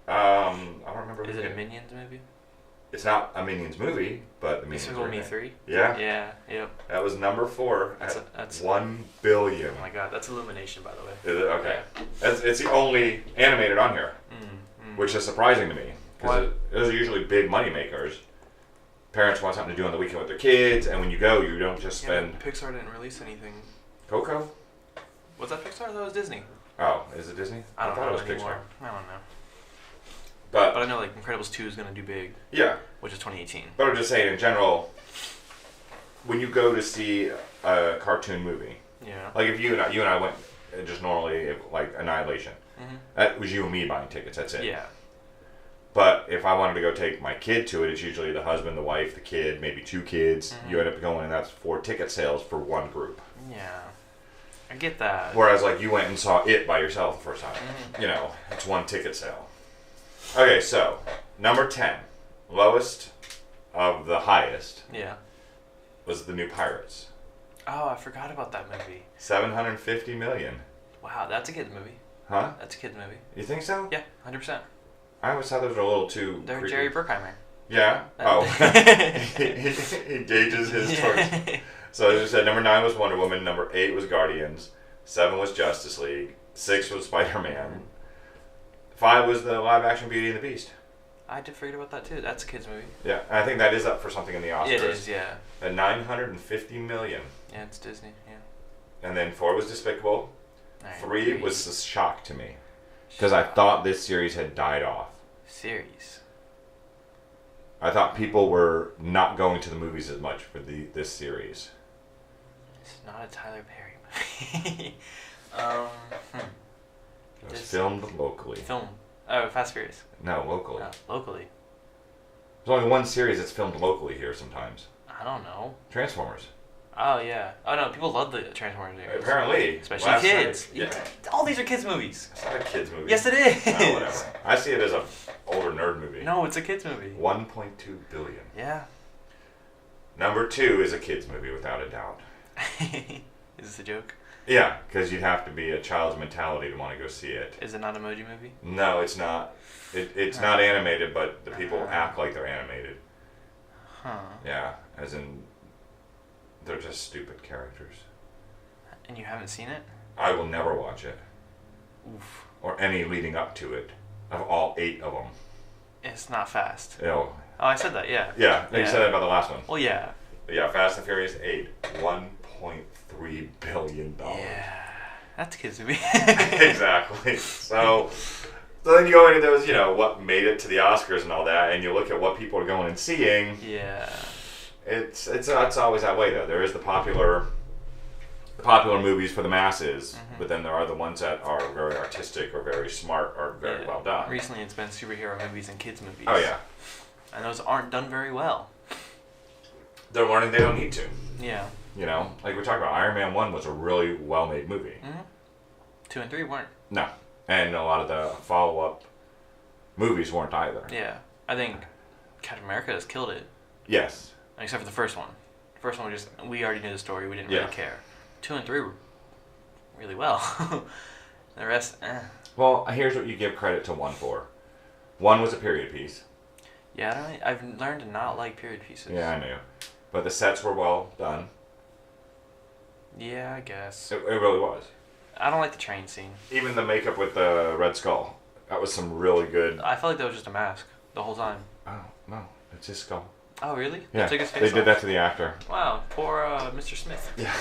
I don't remember. Is it a Minions movie? It's not a Minions movie, but the Minions Despicable are in Me it. 3? Yeah. Yeah, yep. That was number 4 That's 1 billion. Oh my god, that's Illumination, by the way. Is it? Okay. It's the only animated on here, which is surprising to me. Because those are usually big money makers. Parents want something to do on the weekend with their kids, and when you go, you don't just spend... Pixar didn't release anything. Coco? Was that Pixar? That was Disney. Oh, is it Disney? I don't thought know it was anymore. Pixar. I don't know. But I know like Incredibles 2 is going to do big, yeah. which is 2018. But I'm just saying, in general, when you go to see a cartoon movie, Yeah. like if you and I went just normally, like Annihilation, that was you and me buying tickets. That's it. Yeah. But if I wanted to go take my kid to it, it's usually the husband, the wife, the kid, maybe 2 kids. You end up going, and that's 4 ticket sales for one group. Yeah. I get that. Whereas, like, you went and saw it by yourself the first time. You know, it's 1 ticket sale. Okay, so, number 10, lowest of the highest, Yeah. was the new Pirates. Oh, I forgot about that movie. 750 million. Wow, that's a kids movie. Huh? That's a kids movie. You think so? Yeah, 100%. I always thought those were a little too They're creepy. Jerry Bruckheimer. Yeah? Oh. he gauges his torch. So as I said, number 9 was Wonder Woman, number 8 was Guardians, 7 was Justice League, 6 was Spider-Man, 5 was the live-action Beauty and the Beast. I did forget about that too. That's a kids movie. Yeah, and I think that is up for something in the Oscars. It is, yeah. At 950 million. Yeah, it's Disney, yeah. And then 4 was Despicable. Alright, 3 was a shock to me. Because I thought this series had died off. Series. I thought people were not going to the movies as much for this series. It's not a Tyler Perry movie. It was filmed locally. Film. Oh, Fast Furious. No, locally. Locally. There's only one series that's filmed locally here sometimes. I don't know. Transformers. Oh, yeah. Oh, no, people love the Transformers series. Apparently. Especially last kids. night- yeah. All these are kids' movies. It's not a kids movie. Yes, it is. Oh, whatever. I see it as a older nerd movie. No, it's a kids' movie. 1.2 billion. Yeah. Number 2 is a kids movie without a doubt. Is this a joke? Yeah, because you'd have to be a child's mentality to want to go see it. Is it not an emoji movie? No, it's not. It's not animated, but the people act like they're animated. Huh. Yeah, as in, they're just stupid characters. And you haven't seen it? I will never watch it. Oof. Or any leading up to it. Of all 8 of them. It's not fast. Ew. Oh, I said that, yeah. Yeah, you said that about the last one. Well, yeah. But yeah, Fast and Furious 8. $1.3 billion. Yeah. That's a kids' movie. Exactly. So then you go into those, what made it to the Oscars and all that, and you look at what people are going and seeing. Yeah. It's always that way though. There is the popular movies for the masses, but then there are the ones that are very artistic or very smart or very well done. Recently, it's been superhero movies and kids' movies. Oh yeah. And those aren't done very well. They're learning they don't need to. Yeah. Like we talked about, Iron Man 1 was a really well-made movie. 2 and 3 weren't. No. And a lot of the follow-up movies weren't either. Yeah. I think Captain America has killed it. Yes. Except for the first one. The first one, we already knew the story. We didn't Yeah. really care. 2 and 3 were really well. The rest, Well, here's what you give credit to 1 for. 1 was a period piece. Yeah, I've learned to not like period pieces. Yeah, I knew. But the sets were well done. Yeah, I guess. It really was. I don't like the train scene. Even the makeup with the Red Skull. That was some really good. I felt like that was just a mask the whole time. Oh, no. It's his skull. Oh, really? Yeah. They took his face They off? did that to the actor. Wow, poor Mr. Smith. Yeah.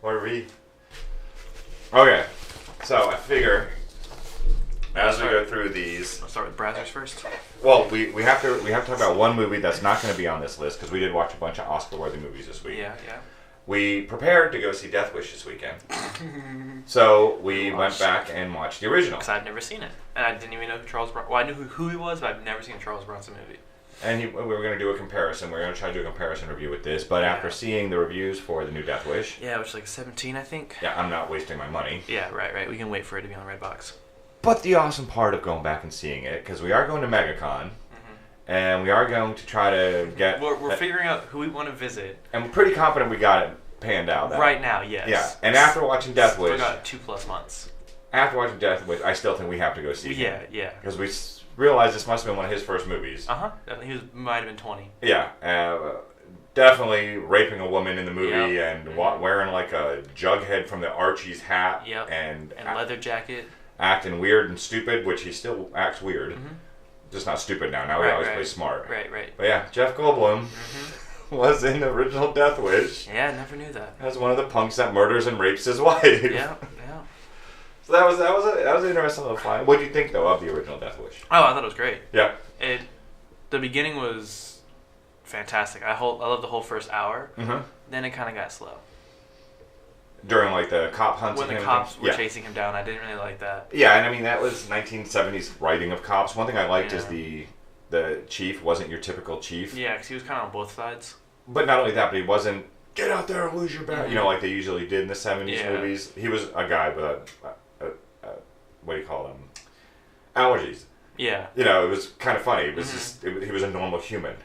Or we. Okay. So I figure as we go through these. Let's start with Brazzers first. Well, we have to talk about one movie that's not going to be on this list because we did watch a bunch of Oscar-worthy movies this week. Yeah. We prepared to go see Death Wish this weekend, so we went back and watched the original. Because I'd never seen it, and I didn't even know who Charles Bronson. Well, I knew who he was, but I've never seen a Charles Bronson movie. And we were going to do a comparison. We're going to try to do a comparison review with this, but after seeing the reviews for the new Death Wish, Yeah, which is like 17, I think. yeah, I'm not wasting my money. Yeah, right. We can wait for it to be on Redbox. But the awesome part of going back and seeing it, because we are going to MegaCon, and we are going to try to get. We're figuring out who we want to visit. And we're pretty confident we got it panned out. Right now, yes. Yeah, and after watching Death Wish, we got 2+ months. After watching Death Wish, I still think we have to go see him. Yeah. Because we realized this must have been one of his first movies. He might have been 20. Yeah, definitely raping a woman in the movie Yep. and wearing like a Jughead from the Archie's hat. Yep. And leather jacket. Acting weird and stupid, which he still acts weird. Just not stupid now. Now he always plays smart. Right. But yeah, Jeff Goldblum was in the original Death Wish Yeah, I never knew that. as one of the punks that murders and rapes his wife. Yeah. So that was an interesting little find. What do you think though of the original Death Wish? Oh, I thought it was great. Yeah. The beginning was fantastic. I love the whole first hour. Mm-hmm. Then it kind of got slow. During like the cop hunts. When the cops were chasing him down, I didn't really like that. Yeah, and I mean that was 1970s writing of cops. One thing I liked is Yeah. the chief wasn't your typical chief. Yeah, because he was kind of on both sides. But not only that, but he wasn't get out there and lose your bat. You know, like they usually did in the 70s Yeah. movies. He was a guy with a what do you call them? Allergies. Yeah. You know, it was kind of funny. It was just he was a normal human.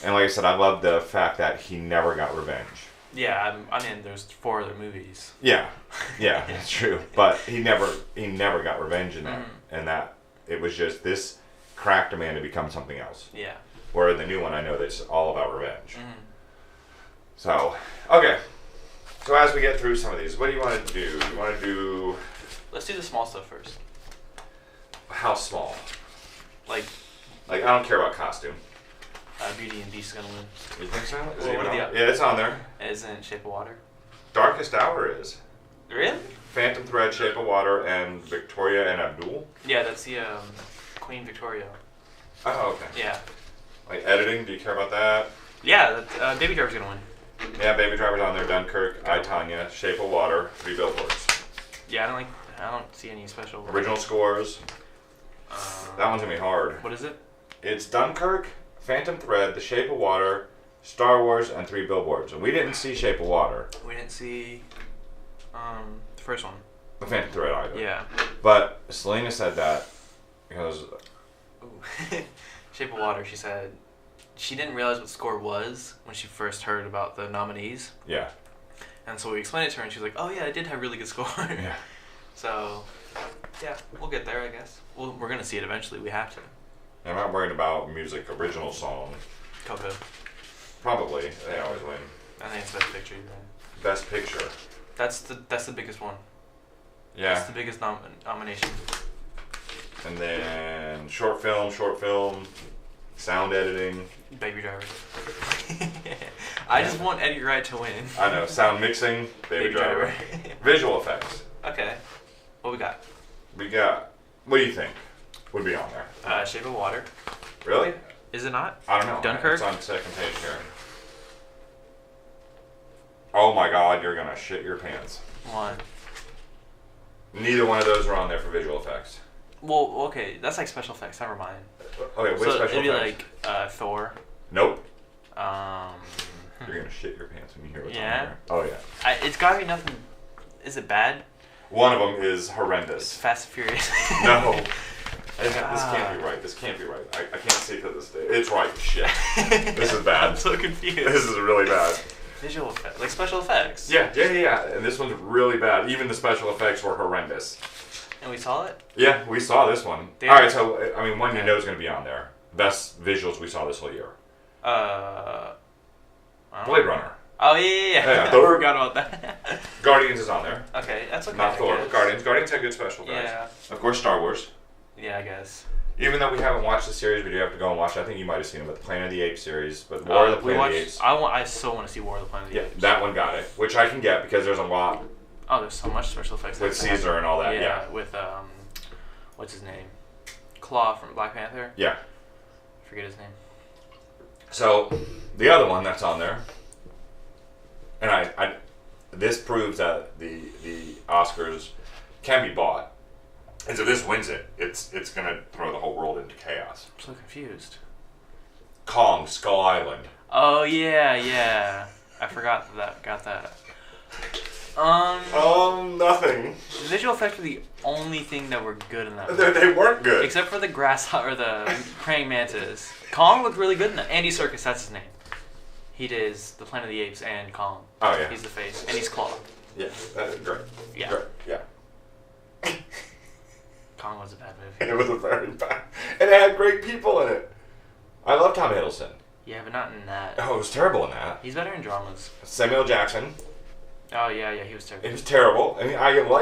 And like I said, I love the fact that he never got revenge. Yeah, I mean, there's 4 other movies. Yeah, that's true. But he never got revenge in that, and that it was just this cracked a man to become something else. Yeah. Where in the new one, I know that it's all about revenge. So okay, so as we get through some of these, what do you want to do? You want to do Let's do the small stuff first. how small? Like I don't care about costume. Beauty and Beast is gonna win. You think so? Is Well, it what even are on? the- Yeah, it's on there. Isn't Shape of Water? Darkest Hour is Really? Phantom Thread, Shape of Water, and Victoria and Abdul. Yeah, that's the Queen Victoria. Oh, okay. Yeah. Like editing, do you care about that? Yeah, Baby Driver's gonna win. Yeah, Baby Driver's on there. Dunkirk, I, Tonya, Shape of Water, 3 Billboards. Yeah, I don't see any special. Original scores. That one's gonna be hard. What is it? It's Dunkirk, Phantom Thread, The Shape of Water, Star Wars, and 3 Billboards. And we didn't see Shape of Water. We didn't see the first one. The Phantom Thread either. Yeah. But Selena said that because Ooh. Shape of Water, she said she didn't realize what score was when she first heard about the nominees. yeah. And so we explained it to her and she was like, oh yeah, I did have really good score. Yeah. So, yeah, we'll get there, I guess. We're going to see it eventually. We have to. I'm not worried about music, original song. Coco. Probably. They always win. I think it's Best Picture. Even. Best Picture. That's the biggest one. Yeah. That's the biggest nomination. And then short film, sound editing. Baby Driver. I just want Eddie Wright to win. I know. Sound mixing, Baby Driver. Visual effects. Okay. What we got? We got. What do you think would be on there? Shape of Water. Really? Is it not? I don't know. Dunkirk? It's on the second page here. Oh my God! You're gonna shit your pants. One. Neither one of those are on there for visual effects. Well, okay, that's like special effects. Never mind. Okay, which So special it'd be effects? like Thor. Nope. You're gonna shit your pants when you hear what's Yeah? on there. Oh yeah. It's gotta be nothing. Is it bad? One of them is It's horrendous. Fast and Furious. No. This can't be right. This can't be right. I can't see because it's right. Shit. This is bad. I'm so confused. This is really bad. Visual effects, like special effects. Yeah. And this one's really bad. Even the special effects were horrendous. And we saw it. Yeah, we saw this one. Damn. All right, so I mean, one you know is going to be on there. Best visuals we saw this whole year. I don't Blade know. Runner. Oh yeah. Yeah, I Thor. forgot about that. Guardians is on there. Okay, that's okay. Not I Thor, guess. but Guardians. Guardians had good special guys. Yeah. Of course, Star Wars. Yeah, I guess. Even though we haven't watched the series, we do have to go and watch it. I think you might have seen it, but the Planet of the Apes series. But War of the Planet of the Apes. I so want to see War of the Planet of the Yeah, Apes. that one got it, which I can get because there's a lot Oh, there's so much special effects. with Caesar and all that. Yeah. With what's his name? Claw from Black Panther. Yeah. Forget his name. So the other one that's on there, and I this proves that the Oscars can be bought. And so this wins it. It's gonna throw the whole world into chaos. I'm so confused. Kong, Skull Island. Oh yeah. I forgot that got that. Nothing. The visual effects were the only thing that were good in that. They weren't good. Except for the grasshopper or the praying mantis. Kong looked really good in that. Andy Serkis, that's his name. He does the Planet of the Apes and Kong. Oh yeah. He's the face, and he's Claw. Yeah, that is great. Yeah. Great. Yeah. Kong was a bad movie. It was a very bad, and it had great people in it. I love Tom Hiddleston. Yeah, but not in that. Oh, it was terrible in that. He's better in dramas. Samuel Jackson. Oh yeah, he was It terrible. was terrible. I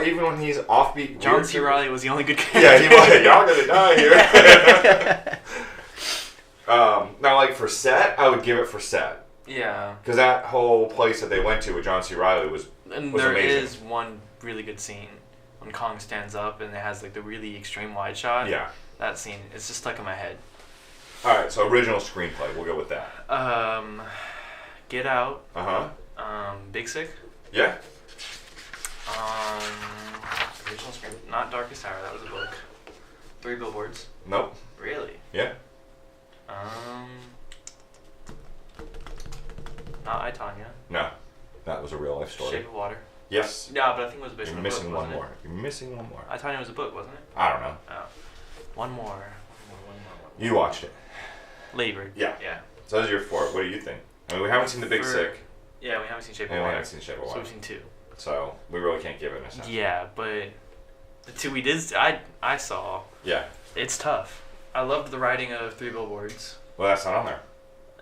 mean, even when he's offbeat. John weird C. serious- Riley was the only good character. Yeah, he was. Y'all gonna die here. Now, like for set, I would give it for set Yeah. because that whole place that they went to with John C. Riley was And was there amazing. is one really good scene when Kong stands up and it has like the really extreme wide shot. Yeah. That scene, it's just stuck in my head. All right, so original screenplay. We'll go with that. Get Out. Big Sick. Yeah. Original screen, not Darkest Hour. That was a book. 3 Billboards. Nope. Really? Yeah. Not I, Tanya. No. That was a real life story. Shape of Water. Yes. No, but I think it was based You're on a missing book, one wasn't more. You're missing one more. I, Tanya was a book, wasn't it? I don't know. Oh. One more. You watched it. Lady Bird. Yeah. Yeah. So those are your 4. What do you think? I mean, we haven't seen The Big For- Sick, Yeah, we haven't seen Shape of and we Water. haven't seen Shape of So Water. we've seen 2. So we really can't give it an assessment. Yeah, but the 2 we did, I saw, Yeah. it's tough. I loved the writing of 3 Billboards. Well, that's not on there.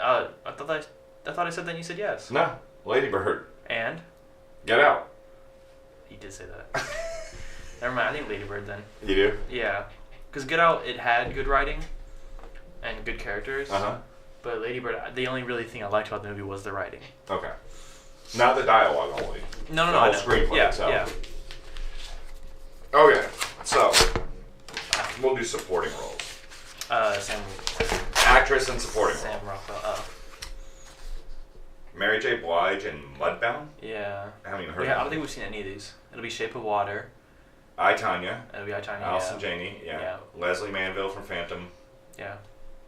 I thought I said that and you said yes. No. Lady Bird. And? Get Out. He did say that. Never mind, I think Lady Bird then. You do? Yeah. Because Get Out, it had good writing and good characters. Uh-huh. But Lady Bird, the only really thing I liked about the movie was the writing. Okay. Not the dialogue only. No, The I whole know. screenplay Yeah, itself. yeah. Okay. So we'll do supporting roles. Sam Actress and supporting role. Rockwell. Oh, Mary J. Blige in Mudbound. yeah. I haven't even heard Yeah, I of don't it. think we've seen any of these. It'll be Shape of Water. I, Tanya. It'll be I, Tiny. Allison Yeah. Janney. Yeah. Yeah. Leslie Manville from Phantom. Yeah.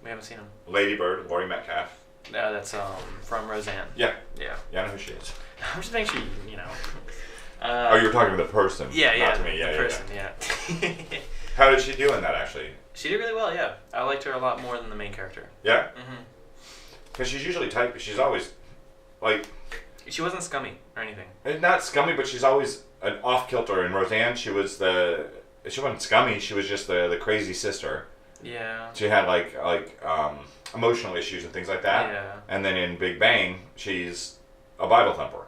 We haven't seen them. Lady Bird. Laurie Metcalf. That's from Roseanne. Yeah. Yeah. Yeah, I know who she is. I'm just making sure you know. Oh, you were talking to the person. Yeah, yeah. Not to me. Yeah, the yeah, person, yeah. yeah. How did she do in that, actually? She did really well, yeah. I liked her a lot more than the main character. Yeah? Mm-hmm. Because she's usually tight, but she's always, like, She wasn't scummy or anything. not scummy, but she's always an off-kilter. In Roseanne, she wasn't scummy, she was just the crazy sister. Yeah. She had, like emotional issues and things like that. Yeah. And then in Big Bang, she's a Bible thumper.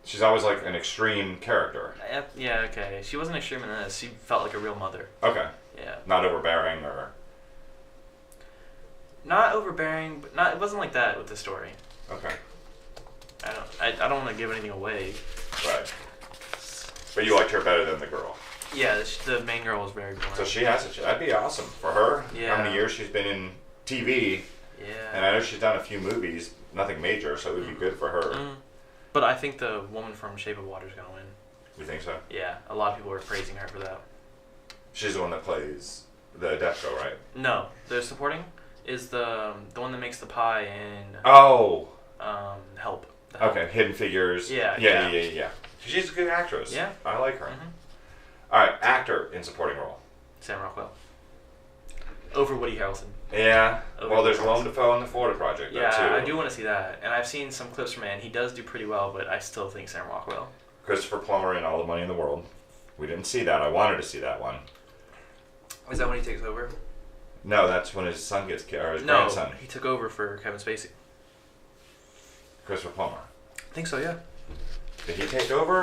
She's always, like, an extreme character. Yeah, okay. She wasn't extreme in this. She felt like a real mother. Okay. Yeah. Not overbearing or... Not overbearing, but not. It wasn't like that with the story. Okay. I don't want to give anything away. Right. But you liked her better than the girl. Yeah, the main girl was very boring. So she has it. That'd be awesome for her. Yeah. How many years she's been in TV, Yeah. and I know she's done a few movies, nothing major, so it would be good for her. Mm. But I think the woman from Shape of Water is gonna win. You think so? Yeah, a lot of people are praising her for that. She's the one that plays the Death Girl, right? No, the supporting is the one that makes the pie in Oh. Help. The Help. Okay. Hidden Figures. Yeah, Yeah. She's a good actress. Yeah. I like her. Mhm. All right, actor in supporting role. Sam Rockwell. Over Woody Harrelson. Yeah. Over Well, there's Woody Willem Dafoe in the Florida Project. Yeah, though, too. I do want to see that, and I've seen some clips from it. And he does do pretty well, but I still think Sam Rockwell. Christopher Plummer in All the Money in the World. We didn't see that. I wanted to see that one. Is that when he takes over? No, that's when his son gets killed, or his No, grandson. he took over for Kevin Spacey. Christopher Plummer. I think so, yeah. Did he take over?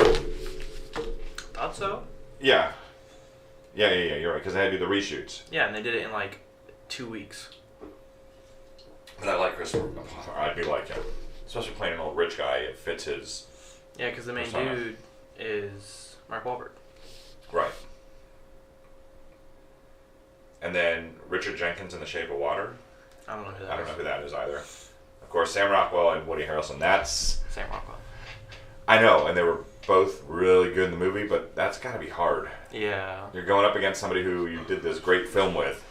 Thought so. Yeah. Yeah, you're right, because they had to do the reshoots. Yeah, and they did it in like 2 weeks. But I like Christopher. I'd be like him. Especially playing an old rich guy, it fits his... Yeah, because the main persona. dude is Mark Wahlberg. Right. And then Richard Jenkins in The Shape of Water. I don't know who that is. I don't know who that is either. Of course, Sam Rockwell and Woody Harrelson. That's... Sam Rockwell. I know, and they were both really good in the movie, but that's got to be hard. Yeah. You're going up against somebody who you did this great film with.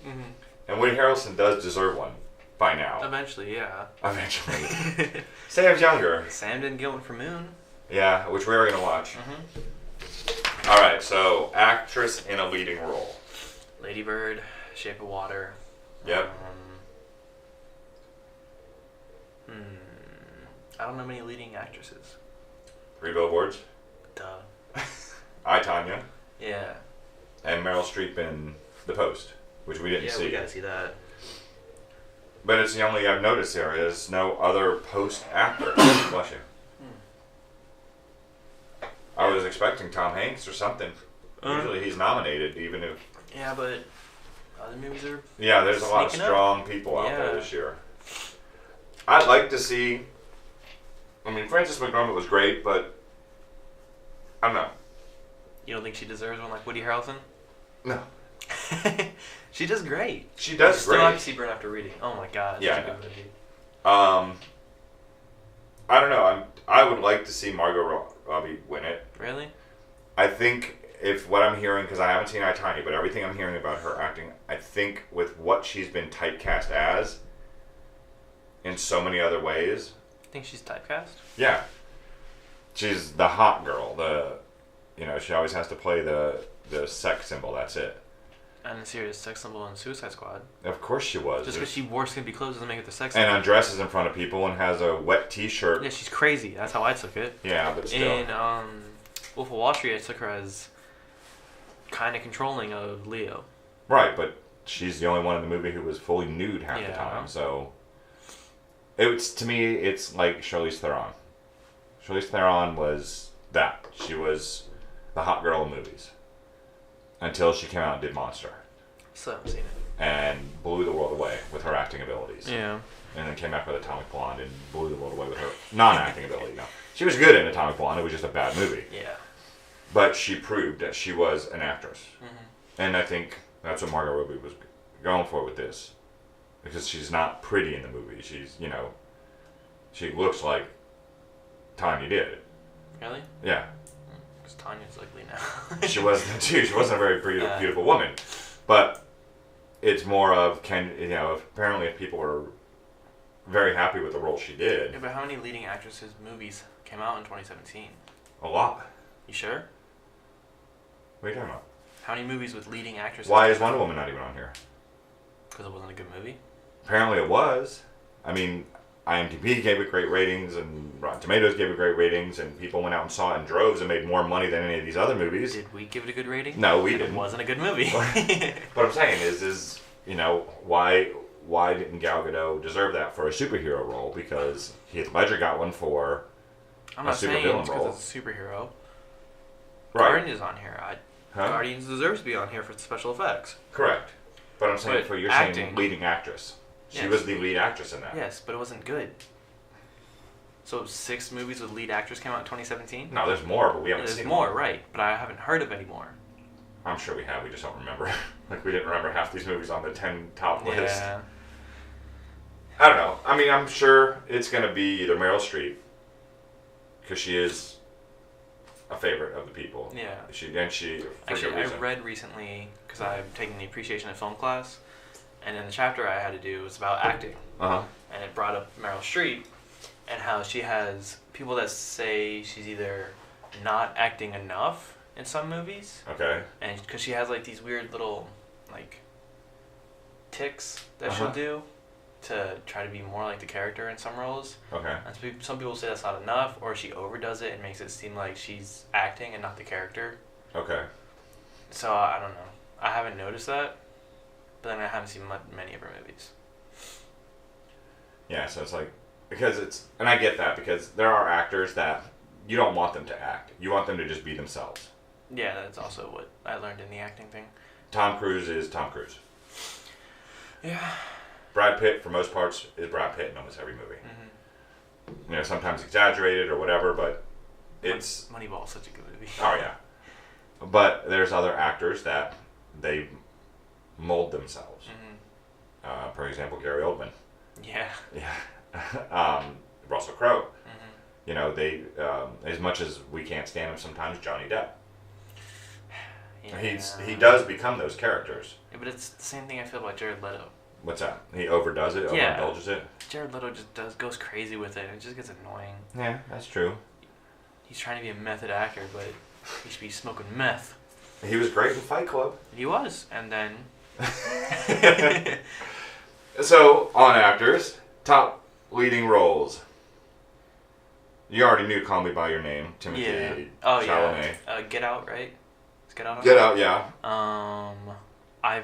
Mm-hmm. And Woody Harrelson does deserve one by now. Eventually, yeah. Eventually. Sam's younger. Sam didn't get one for Moon. Yeah, which we are going to watch. Mm-hmm. All right, so actress in a leading role. Lady Bird, Shape of Water. Yep. I don't know many leading actresses. 3 Billboards. Duh. I, Tonya. Yeah. And Meryl Streep in The Post, which we didn't Yeah, see. we gotta see that. But it's the only I've noticed there is no other Post actor. Bless you. I was expecting Tom Hanks or something. Usually he's nominated, even if... Yeah, but other movies are... Yeah, there's a lot of Sneaking up. strong people out there Yeah. this year. I'd like to see... I mean, Frances McDormand was great, but... I don't know. You don't think she deserves one like Woody Harrelson? No. She does great. She does Still have to great. see Burn After Reading. Oh my god. Yeah, Such a I good movie. I don't know. I would like to see Margot Robbie win it. Really? I think if what I'm hearing, because I haven't seen I, Tonya, but everything I'm hearing about her acting, I think with what she's been typecast as in so many other ways. You think she's typecast? Yeah. She's the hot girl. She always has to play the sex symbol. That's it. And the serious sex symbol in Suicide Squad. Of course she was. Just because she wore skimpy clothes doesn't make it the sex and symbol. undresses in front of people and has a wet T-shirt. Yeah, she's crazy. That's how I took it. Yeah, but still. In Wolf of Wall Street, I took her as kind of controlling of Leo. Right, but she's the only one in the movie who was fully nude half the Yeah. time. So to me, it's like Charlize Theron. Charlize Theron was that. She was the hot girl in movies until she came out and did Monster Still haven't seen it. and blew the world away with her acting abilities. Yeah. And then came back with Atomic Blonde and blew the world away with her non-acting ability. No, she was good in Atomic Blonde. It was just a bad movie. Yeah. But she proved that she was an actress. Mm-hmm. And I think that's what Margot Robbie was going for with this. Because she's not pretty in the movie. She's, she looks like Tanya did. Really? Yeah. Because Tanya's ugly now. She wasn't, too. She wasn't a very pretty, Yeah. beautiful woman. But it's more of, apparently if people were very happy with the role she did. Yeah, but how many leading actresses movies came out in 2017? A lot. You sure? What are you talking about? How many movies with leading actresses? Why is Wonder Woman not even on here? Because it wasn't a good movie. Apparently it was. I mean, IMDb gave it great ratings, and Rotten Tomatoes gave it great ratings, and people went out and saw it in droves and made more money than any of these other movies. Did we give it a good rating? No, we Then didn't. It wasn't a good movie. What I'm saying is why didn't Gal Gadot deserve that for a superhero role? Because Heath Ledger got one for I'm a not super saying villain it's role. because it's a superhero. Right. Guardians is on here. Huh? Guardians deserves to be on here for special effects. Correct. But I'm saying But for you're acting. saying leading actress. She Yes. was the lead actress in that. Yes, but it wasn't good. So 6 movies with lead actors came out in 2017? No, there's more, but we haven't There's seen more, them. right. But I haven't heard of any more. I'm sure we have. We just don't remember. Like we didn't remember half these movies on the 10 top list. Yeah. I don't know. I mean, I'm sure it's going to be either Meryl Streep, because she is a favorite of the people. Yeah. For Actually, good I reason. read recently, because I'm taking the appreciation of film class, and in the chapter I had to do was about acting. Uh-huh. And it brought up Meryl Streep and how she has people that say she's either not acting enough in some movies, Okay. and because she has like these weird little like tics that Uh-huh. she'll do to try to be more like the character in some roles. Okay. And some people say that's not enough, or she overdoes it and makes it seem like she's acting and not the character. Okay. So I don't know. I haven't noticed that, but then I haven't seen many of her movies. Yeah, so it's like, because and I get that, because there are actors that you don't want them to act. You want them to just be themselves. Yeah, that's also what I learned in the acting thing. Tom Cruise is Tom Cruise. Yeah. Brad Pitt, for most parts, is Brad Pitt in almost every movie. Mm-hmm. You know, sometimes exaggerated or whatever, but it's... Moneyball's such a good movie. Oh, yeah. But there's other actors that they mold themselves. Mm-hmm. For example, Gary Oldman. Yeah. Yeah. Russell Crowe. Mm-hmm. You know, they as much as we can't stand him sometimes, Johnny Depp. Yeah. He does become those characters. Yeah, but it's the same thing I feel about Jared Leto. What's that? He overdoes it, Yeah. overindulges it. Jared Leto just goes crazy with it, and it just gets annoying. Yeah, that's true. He's trying to be a method actor, but he should be smoking meth. He was great in Fight Club. He was, and then. So, on actors, top leading roles. You already knew Call Me By Your Name, Timothy Chalamet. Yeah. Get Out, right? Is Get Out on Get there? Out, yeah. I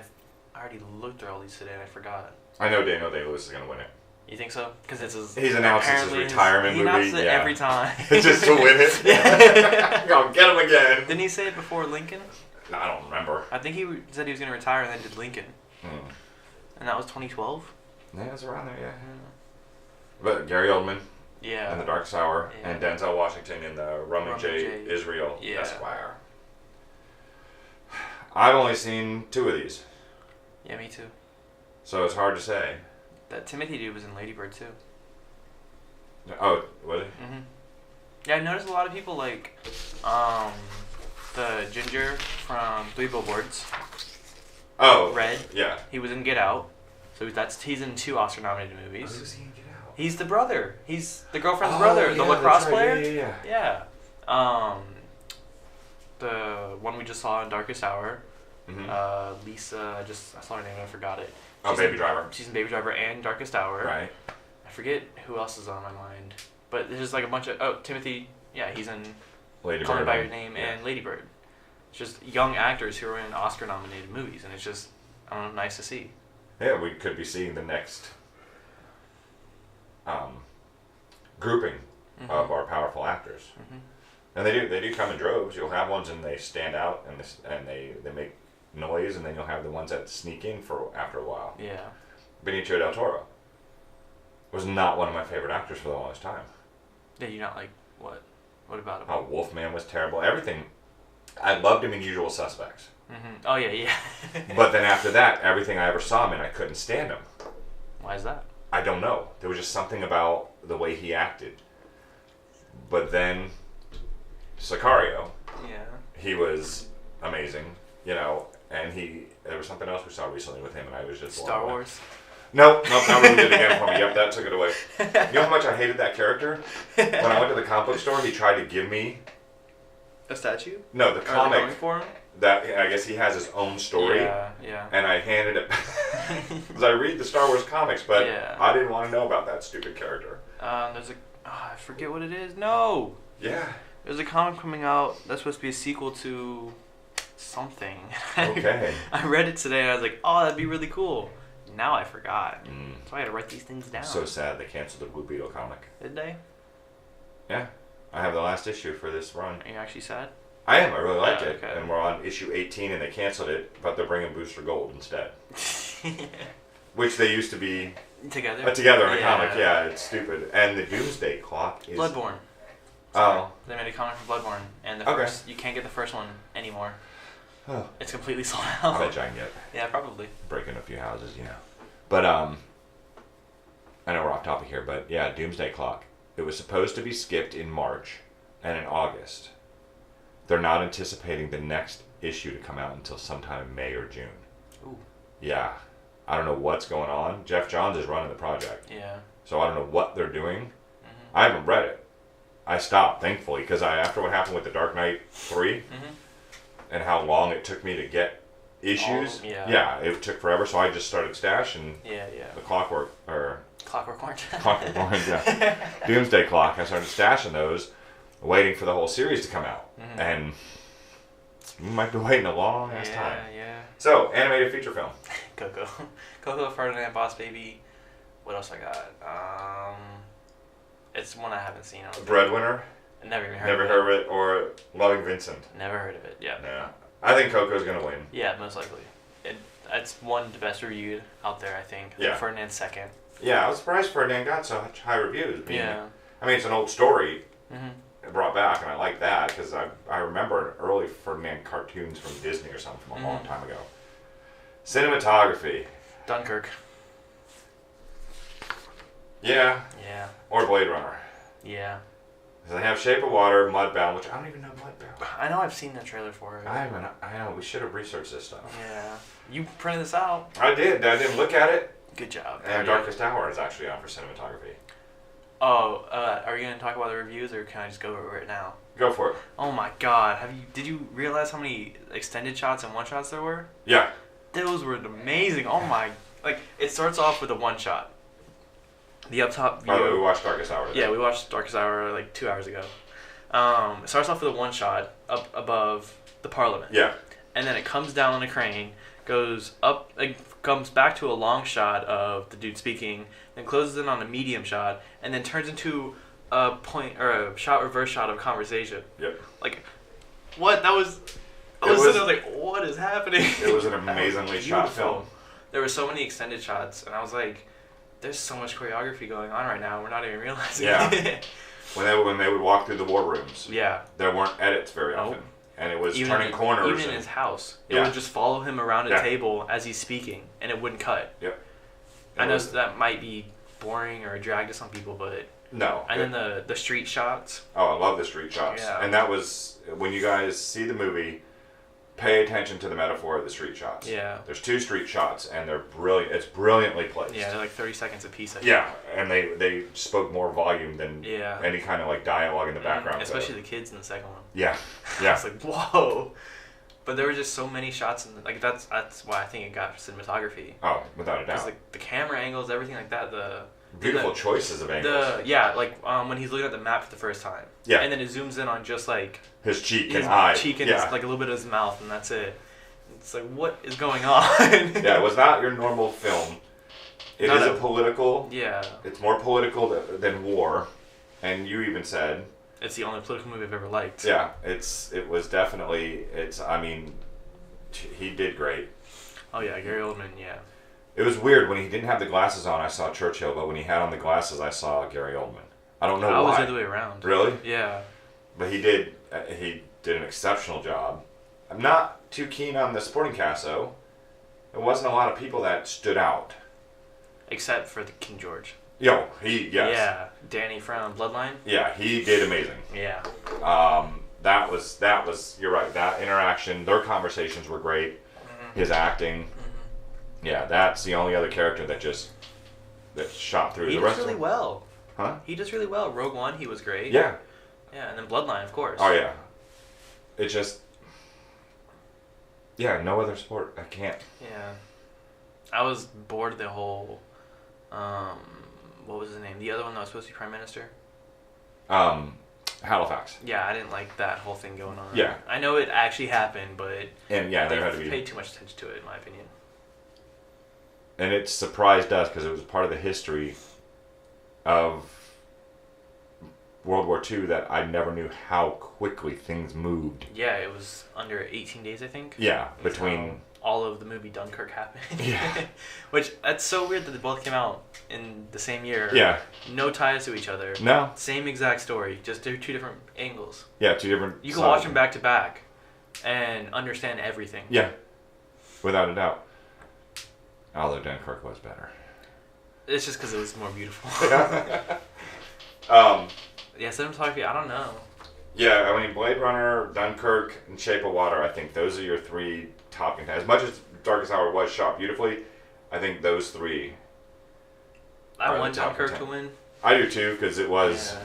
already looked through all these today and I forgot. I know Daniel Day-Lewis is going to win it. You think so? Because it's his... He's announced it's his retirement movie. He announces it every time. Just to win it? Yeah. I'll get him again. Didn't he say it before Lincoln? No, I don't remember. I think he said he was going to retire and then did Lincoln. Hmm. And that was 2012? Yeah, it's around there, yeah. But Gary Oldman Yeah. in The Dark Tower, Yeah. and Denzel Washington in the Rum and J. J. Israel Yeah. Esquire. I've only seen 2 of these, Yeah, me too. so it's hard to say. That Timothy dude was in Lady Bird too. Oh, was it? Mm-hmm. Yeah, I noticed a lot of people like the ginger from Three Billboards. Oh, Red. yeah. He was in Get Out, so he's in 2 Oscar-nominated movies. Who's he in Get Out? He's the brother. He's the girlfriend's brother, the lacrosse player. Yeah. The one we just saw in Darkest Hour. Mm-hmm. Lisa, I saw her name and I forgot it. Oh, Baby Driver. She's in Baby Driver and Darkest Hour. Right. I forget who else is on my mind, but there's just like a bunch of Timothy. Yeah, he's in Lady Call Me Bird. by Your Name and Lady Bird. It's just young actors who are in Oscar-nominated movies, and it's just I don't know, nice to see. Yeah, we could be seeing the next grouping Mm-hmm. of our powerful actors. Mm-hmm. And they do come in droves. You'll have ones and they stand out and they make noise, and then you'll have the ones that sneak in for after a while. Yeah. Benicio del Toro was not one of my favorite actors for the longest time. Yeah, you not like what? What about him? Oh, Wolfman was terrible. Everything. I loved him in Usual Suspects. Mm-hmm. Oh yeah. But then after that, everything I ever saw him in, I couldn't stand him. Why is that? I don't know. There was just something about the way he acted. But then, Sicario, Yeah. he was amazing, you know, and there was something else we saw recently with him, and I was just blown Star away. Wars. Nope, that ruined it again for me. Yep, that took it away. You know how much I hated that character? When I went to the comic book store, he tried to give me... A statue? No, the Are they comic going for him? that, I guess he has his own story. Yeah. And I handed it because I read the Star Wars comics, but Yeah. I didn't want to know about that stupid character. There's I forget what it is. No. Yeah. There's a comic coming out that's supposed to be a sequel to something. Okay. I read it today and I was like, oh, that'd be really cool. Now I forgot. Mm. So I had to write these things down. So sad they canceled the Blue Beetle comic. Did they? Yeah. I have the last issue for this run. Are you actually sad? I am. I really liked Yeah, it. okay. And we're on issue 18 and they canceled it, but they're bringing Booster Gold instead. Which they used to be Together? together in a comic. Yeah, it's stupid. And the Doomsday Clock is... Bloodborne. Oh. They made a comic for Bloodborne, and the Okay. first you can't get the first one anymore. Oh. It's completely sold I out. bet you I can get Yeah, probably. breaking a few houses, you know. But, I know we're off topic here, but yeah, Doomsday Clock. It was supposed to be skipped in March and in August. They're not anticipating the next issue to come out until sometime in May or June. Ooh. Yeah. I don't know what's going on. Jeff Johns is running the project. Yeah. So I don't know what they're doing. Mm-hmm. I haven't read it. I stopped, thankfully, because after what happened with The Dark Knight 3 Mm-hmm. and how long it took me to get issues, yeah. it took forever, so I just started stashing Yeah. the Clockwork Orange. yeah. Doomsday Clock. I started stashing those, waiting for the whole series to come out. Mm-hmm. And you might be waiting a long ass time. Yeah. So, animated feature film. Coco, Ferdinand, Boss Baby. What else I got? It's one I haven't seen. I don't think. Breadwinner. I never even heard Never of heard of it. Or Loving Vincent. Never heard of it. Yeah. Yeah. I think Coco's gonna win. Yeah, most likely. It's one the best reviewed out there, I think. Yeah. Ferdinand's second. Yeah, I was surprised Ferdinand got so much high reviews. Yeah. I mean, it's an old story. Mm-hmm. Brought back, and I like that because I remember early Ferdinand cartoons from Disney or something from a long time ago. Cinematography. Dunkirk. Yeah. Yeah. Or Blade Runner. Yeah. 'Cause they have Shape of Water, Mudbound, which I don't even know Mudbound. I know I've seen the trailer for it. I know. We should have researched this stuff. Yeah. You printed this out. I did. I didn't look at it. Good job. And Darkest Hour is actually on for cinematography. Oh, are you gonna talk about the reviews, or can I just go over it now? Go for it. Oh my God! Did you realize how many extended shots and one shots there were? Yeah. Those were amazing. Oh my! Like it starts off with a one shot. The up top view. By the way, we watched Darkest Hour today. Yeah, we watched Darkest Hour like 2 hours ago. It starts off with a one shot up above the Parliament. Yeah. And then it comes down on a crane, goes up, comes back to a long shot of the dude speaking, then closes in on a medium shot, and then turns into a point or a shot reverse shot of conversation. Yep. Like, what? That was. I was like, what is happening? It was an amazingly shot film. There were so many extended shots, and I was like, there's so much choreography going on right now. We're not even realizing it. When they would walk through the war rooms. Yeah. There weren't edits very often. And it was turning corners. Even in his house. It would just follow him around a table as he's speaking, and it wouldn't cut. Yep. I know that might be boring or a drag to some people, but... No. And then the street shots. Oh, I love the street shots. Yeah. And that was... When you guys see the movie, pay attention to the metaphor of the street shots. Yeah. There's 2 street shots, and they're brilliant. It's brilliantly placed. Yeah, they're like 30 seconds a piece. Yeah, and they spoke more volume than any kind of like dialogue in the background. Especially the kids in the second one. Yeah, yeah. It's like, whoa. But there were just so many shots, and that's why I think it got cinematography. Oh, without a doubt. Because like the camera angles, everything like that, beautiful choices of angles. When he's looking at the map for the first time. Yeah. And then it zooms in on just like his cheek and eye. Cheek and like a little bit of his mouth, and that's it. It's like, what is going on? Yeah, it was not your normal film. It is a political. Yeah. It's more political than war, and you even said. It's the only political movie I've ever liked. Yeah, it was definitely. I mean, he did great. Oh yeah, Gary Oldman. Yeah. It was weird when he didn't have the glasses on. I saw Churchill, but when he had on the glasses, I saw Gary Oldman. I don't know why. I was the other way around. Really? Yeah. But he did. He did an exceptional job. I'm not too keen on the supporting cast, though. There wasn't a lot of people that stood out. Except for the King George. Yes. Yeah, Danny from Bloodline. Yeah, he did amazing. Yeah. That was. You're right. That interaction, their conversations were great. Mm-hmm. His acting. Mm-hmm. Yeah, that's the only other character that shot through. He does really well. Huh? He does really well. Rogue One, he was great. Yeah. Yeah, and then Bloodline, of course. Oh yeah. It just. Yeah, no other sport. I can't. Yeah. I was bored of the whole. What was his name? The other one that was supposed to be Prime Minister? Halifax. Yeah, I didn't like that whole thing going on. Yeah. I know it actually happened, but. And yeah, there had to be. Paid too much attention to it, in my opinion. And it surprised us because it was part of the history of World War II that I never knew how quickly things moved. Yeah, it was under 18 days, I think. Yeah, between... all of the movie Dunkirk happened. Yeah. Which, that's so weird that they both came out in the same year. Yeah. No ties to each other. No. Same exact story, just two different angles. Yeah, 2 different... You can watch them back to back and understand everything. Yeah. Without a doubt. Although Dunkirk was better. It's just because it was more beautiful. Yeah, cinematography, I don't know. Yeah, I mean, Blade Runner, Dunkirk, and Shape of Water, I think those are your 3 top contenders. As much as Darkest Hour was shot beautifully, I think those 3 I want Dunkirk to win. I do too, because it was... Yeah.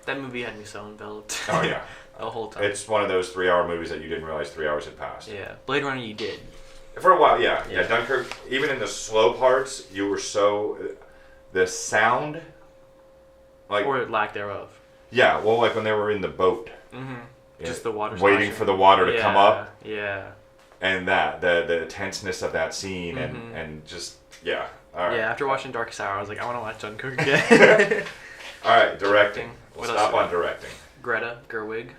That movie had me so enveloped. Oh, yeah. The whole time. It's one of those 3-hour movies that you didn't realize 3 hours had passed. Yeah. Blade Runner, you did. For a while, yeah. Dunkirk, even in the slow parts, you were so... The sound... or lack thereof. Yeah, well, like when they were in the boat. Mm-hmm. Just the water waiting for the water to come up. Yeah. And the tenseness of that scene and just, yeah. All right. Yeah, after watching Darkest Hour, I was like, I want to watch Dunkirk again. All right, directing. What We'll else stop we on got? directing. Greta Gerwig.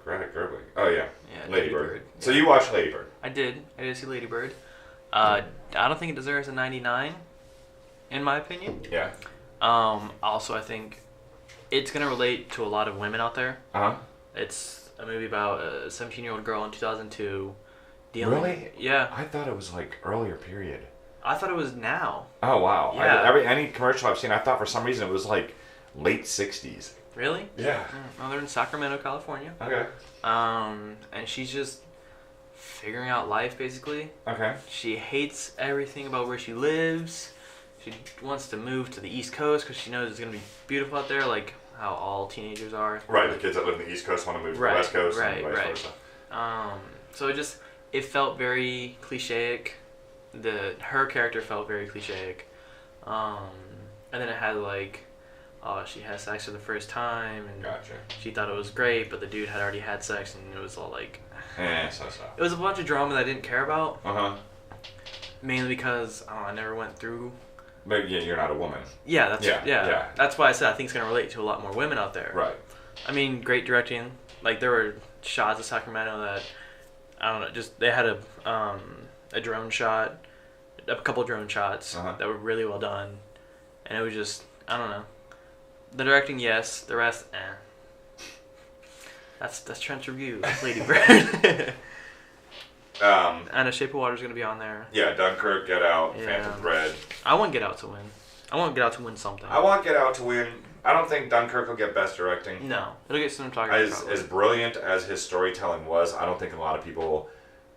Greta Gerwig. Oh yeah. Yeah, Lady Bird. So you watched Lady Bird? I did see Lady Bird. I don't think it deserves a 99, in my opinion. Yeah. Also, I think it's gonna relate to a lot of women out there. Uh huh. It's a movie about a 17-year-old girl in 2002. Dealing. Really? Yeah. I thought it was like earlier period. I thought it was now. Oh wow. Yeah. Any commercial I've seen, I thought for some reason it was like late 60s. Really? Yeah. Well, they're in Sacramento, California. Okay. And she's just figuring out life, basically. Okay. She hates everything about where she lives. She wants to move to the East Coast because she knows it's going to be beautiful out there, like how all teenagers are. Right. The kids that live in the East Coast want to move to Right, the West Coast right, and vice right. versa. So it felt very clichéic. Her character felt very clichéic. And then it had like, oh, she has sex for the first time, and Gotcha. she thought it was great, but the dude had already had sex, and it was all like, So. it was a bunch of drama that I didn't care about, Uh-huh. mainly because I never went through. But yeah, you're not a woman. Yeah, Yeah. that's why I said I think it's gonna relate to a lot more women out there. Right. I mean, great directing. Like there were shots of Sacramento that I don't know, just they had a drone shot, a couple drone shots Uh-huh. that were really well done, and it was just I don't know. The directing, yes. The rest, eh. That's Trent's review. That's Lady Bird. And A Shape of Water is gonna be on there. Yeah, Dunkirk, Get Out, Yeah. Phantom Thread. I want Get Out to win. I want Get Out to win something. I want Get Out to win. I don't think Dunkirk will get Best Directing. No, it'll get cinematography. As brilliant as his storytelling was, I don't think a lot of people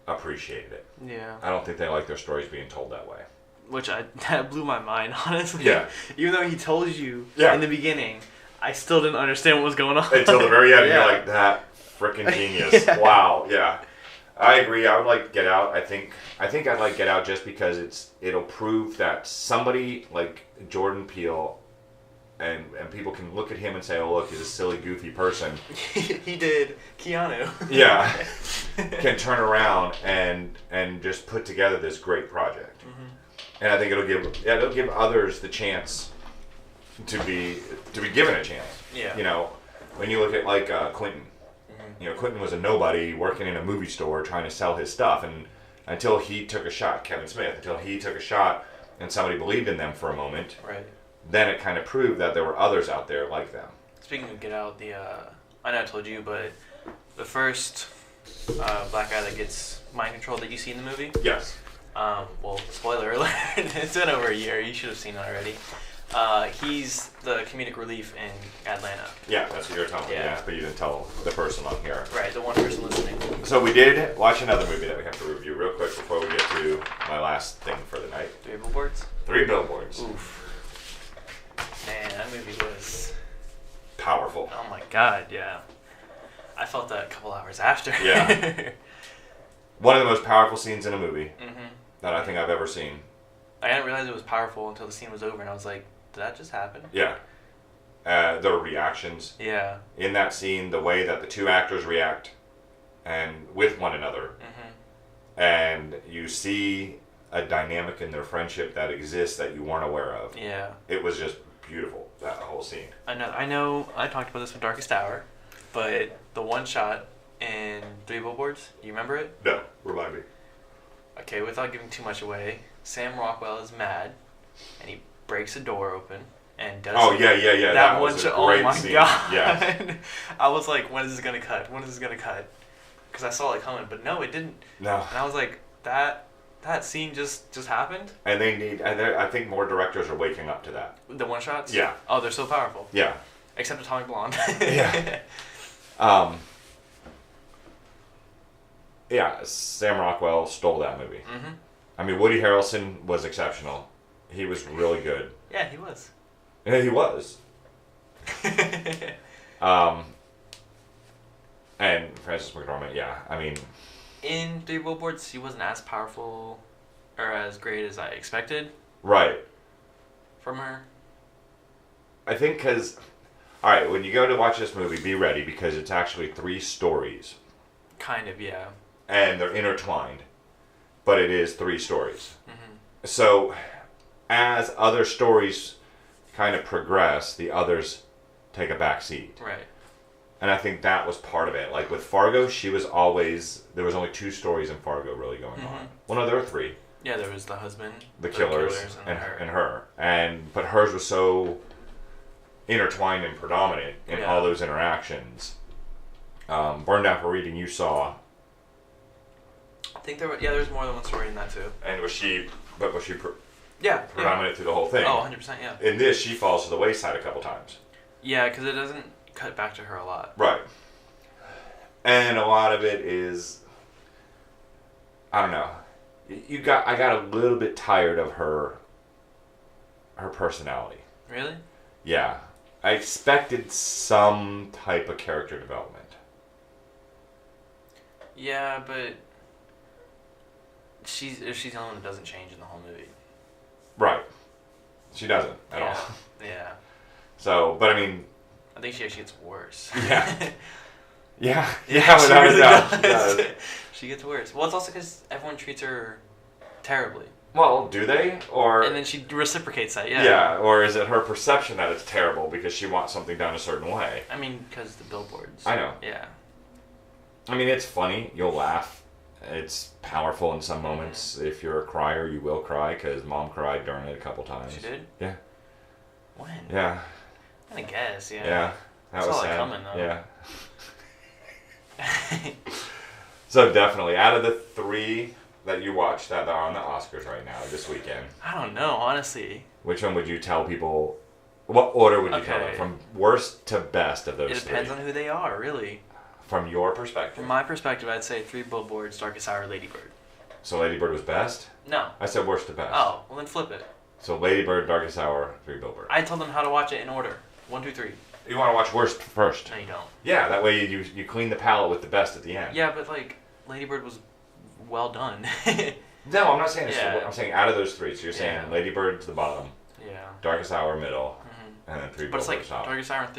appreciated it. Yeah. I don't think they like their stories being told that way. Which that blew my mind, honestly. Yeah. Even though he told you Yeah. in the beginning, I still didn't understand what was going on. Until the very end, Yeah. you're like, that freaking genius. Yeah. Wow, yeah. I agree. I would like Get Out. I think I'd like Get Out just because it'll prove that somebody like Jordan Peele and people can look at him and say, oh look, he's a silly, goofy person. He did Keanu. Yeah. Can turn around and just put together this great project. Mm-hmm. And I think it'll give others the chance to be given a chance. Yeah. You know, when you look at like Quentin. Mm-hmm. You know, Quentin was a nobody working in a movie store trying to sell his stuff, and until he took a shot, Kevin Smith, until he took a shot and somebody believed in them for a moment, Right. then it kind of proved that there were others out there like them. Speaking of Get Out, I know I told you, but the first black guy that gets mind controlled that you see in the movie. Yes. Well, spoiler alert, it's been over a year. You should have seen it already. He's the comedic relief in Atlanta. Yeah, that's what you're telling me. Yeah. Yeah, but you didn't tell the person on here. Right, the one person listening. So we did watch another movie that we have to review real quick before we get to my last thing for the night. 3 Billboards? 3 Billboards. Oof. Man, that movie was... Powerful. Oh my god, yeah. I felt that a couple hours after. Yeah. One of the most powerful scenes in a movie Mm-hmm. that I think I've ever seen. I didn't realize it was powerful until the scene was over, and I was like, did that just happen? Yeah. Their reactions. Yeah. In that scene, the way that the two actors react and with one another, Mm-hmm. and you see a dynamic in their friendship that exists that you weren't aware of. Yeah. It was just beautiful, that whole scene. I know. I talked about this with Darkest Hour, but the one shot in 3 Billboards, you remember it? No, remind me. Okay, without giving too much away, Sam Rockwell is mad, and he breaks a door open and does. Oh yeah. That was one a shot. Oh great my scene. god! Yes. I was like, when is this gonna cut? When is this gonna cut? Because I saw it coming, but no, it didn't. No. And I was like, that scene just happened. And I think more directors are waking up to that. The one shots. Yeah. Oh, they're so powerful. Yeah. Except Atomic Blonde. Yeah. Yeah, Sam Rockwell stole that movie. Mm-hmm. I mean, Woody Harrelson was exceptional. He was really good. Yeah, he was. Yeah, he was. And Frances McDormand, yeah. I mean, In 3 Billboards, he wasn't as powerful or as great as I expected right. from her. I think because, all right, when you go to watch this movie, be ready because it's actually 3 stories. Kind of, yeah. And they're intertwined. But it is 3 stories. Mm-hmm. So, as other stories kind of progress, the others take a back seat. Right. And I think that was part of it. Like with Fargo, she was always, there was only 2 stories in Fargo really going on. Well, no, there were 3. Yeah, there was the husband, The killers, and her. But hers was so intertwined and predominant in all those interactions. Burned Apple Reading, you saw. I think there's more than one story in that too. And was she Yeah. predominant through the whole thing? Oh, 100%, yeah. In this, she falls to the wayside a couple times. Yeah, because it doesn't cut back to her a lot. Right. And a lot of it is, I don't know. I got a little bit tired of her personality. Really? Yeah. I expected some type of character development. Yeah, but she's the only one that doesn't change in the whole movie. Right. She doesn't at all. Yeah. So, but I mean... I think she actually gets worse. Yeah. Yeah, she without really a doubt. She does. does. She gets worse. Well, it's also because everyone treats her terribly. Well, do they? Or... And then she reciprocates that, yeah. Yeah, or is it her perception that it's terrible because she wants something done a certain way? I mean, because the billboards. I know. Yeah. I mean, it's funny. You'll laugh. It's powerful in some moments. If you're a crier, you will cry because Mom cried during it a couple times. She did? Yeah. When? Yeah. I guess, yeah. Yeah. That was saw it sad. coming, though. Yeah. So definitely, out of the 3 that you watched that are on the Oscars right now this weekend, I don't know, honestly. which one would you tell people? What order would you tell them? Okay. From worst to best of those It depends 3? on who they are, really. From your perspective. From my perspective, I'd say 3 Billboards, Darkest Hour, Lady Bird. So Lady Bird was best? No. I said worst to best. Oh, well then flip it. So Lady Bird, Darkest Hour, 3 Billboard. I told them how to watch it in order. 1, 2, 3. You want to watch worst first? No, you don't. Yeah, that way you clean the palette with the best at the end. Yeah, but like, Lady Bird was well done. No, I'm not saying it's Yeah. I'm saying out of those 3. So you're saying Yeah. Lady Bird to the bottom, Yeah. Darkest Hour middle, and then 3 But it's Billboards like top. Darkest Hour and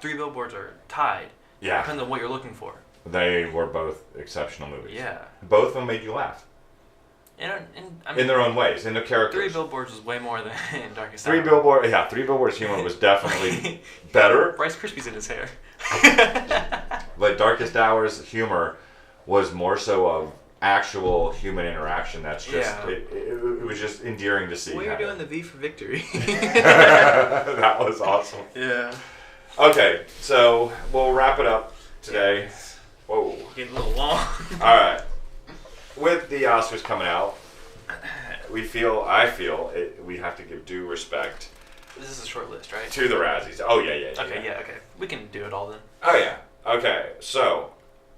3 Billboards are tied. Yeah, Depends on what you're looking for. they were both exceptional movies. Yeah. Both of them made you laugh And I mean, in their own ways, in their 3 characters. Billboards was way more than Darkest 3 Hour. Billboards, yeah, 3 Billboards humor was definitely better, Rice Krispies in his hair. but Darkest Hour's humor was more so of actual human interaction. That's just Yeah. it was just endearing to see. Well, you're kind doing the V for victory. of. That was awesome. Yeah. Okay, so we'll wrap it up today. Whoa. Getting a little long. All right. With the Oscars coming out, I feel we have to give due respect This is a short list, right? to the Razzies. Oh yeah. Okay, yeah, okay. We can do it all then. Oh yeah. Okay, so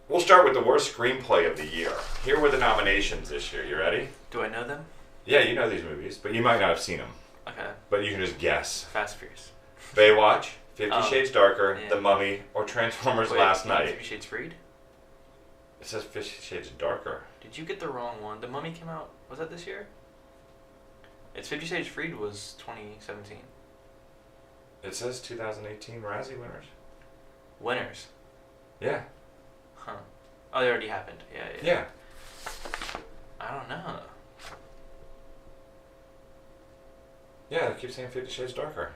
we'll start with the worst screenplay of the year. Here were the nominations this year. You ready? Do I know them? Yeah, you know these movies, but you might not have seen them. Okay. But you can just guess. Fast and Furious. Baywatch, 50 Oh, Shades Darker, yeah. The Mummy, or Transformers Wait, Last you mean Night. 50 Shades Freed? It says 50 Shades Darker. Did you get the wrong one? The Mummy came out, was that this year? It's 50 Shades Freed was 2017. It says 2018 Razzie winners. Winners. Yeah. Huh. Oh, they already happened. Yeah. Yeah. I don't know. Yeah, they keep saying 50 Shades Darker.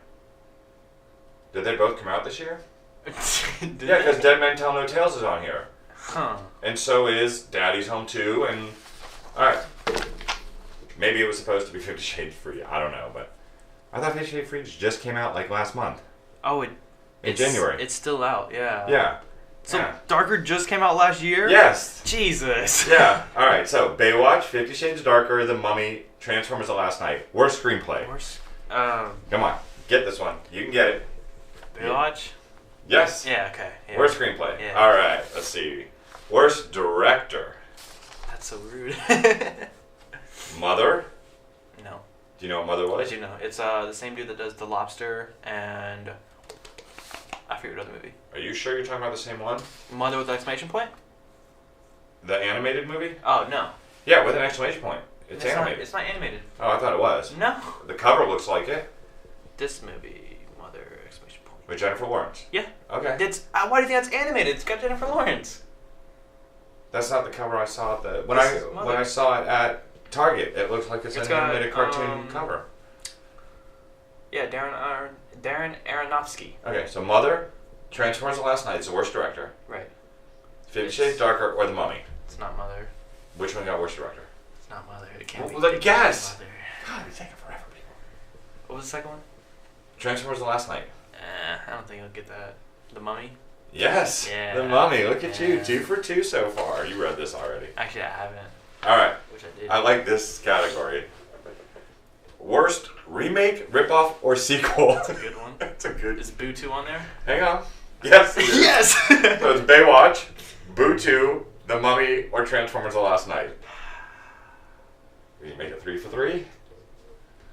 Did they both come out this year? Did Yeah, because they? Dead Men Tell No Tales is on here. Huh. And so is Daddy's Home 2, and... Alright. Maybe it was supposed to be 50 Shades Free. I don't know, but... I thought 50 Shades Free just came out, like, last month. Oh, In it's January. It's still out, yeah. Yeah. So Yeah. Darker just came out last year? Yes! Jesus. Yeah. Alright, so Baywatch, 50 Shades Darker, The Mummy, Transformers The Last Night. Worst screenplay. Worst. Come on. Get this one. You can get it. Baywatch? Yes. Yeah, okay. Yeah. Worst screenplay. Yeah. Alright, let's see. Worst director. That's so rude. Mother. No. Do you know what Mother What was? did you know? It's the same dude that does The Lobster and I forget what other movie. Are you sure you're talking about the same one? Mother with exclamation point? The animated movie? Oh no. Yeah, with an exclamation point. It's animated. It's not animated. Oh, I thought it was. No. The cover looks like it. This movie, Mother exclamation point. With Jennifer Lawrence. Yeah. Okay. It's why do you think that's animated? It's got Jennifer Lawrence. That's not the cover I saw at the when This is Mother. I saw it at Target. It looks like it's It's an got, animated cartoon cover. Yeah, Darren Aronofsky. Okay, so Mother, Transformers: The Last Night is the worst director. Right. 50 Shades Darker or The Mummy. It's not Mother. Which one got worst director? It's not Mother. It can't Well, be. then it can't be guess. Mother. God, you're taking forever, people. What was the second one? Transformers: The Last Night. I don't think I'll get that. The Mummy? Yes. Yeah. The Mummy. Look at you. Yeah. 2 for 2 so far. You read this already. Actually, I haven't. All right. Which I did. I like this category. Worst remake, ripoff, or sequel. That's a good one. That's a good. Is Boo 2 on there? Hang on. Yes. it is. Yes! So it's Baywatch, Boo 2, The Mummy, or Transformers: The Last Night. We make it 3 for 3.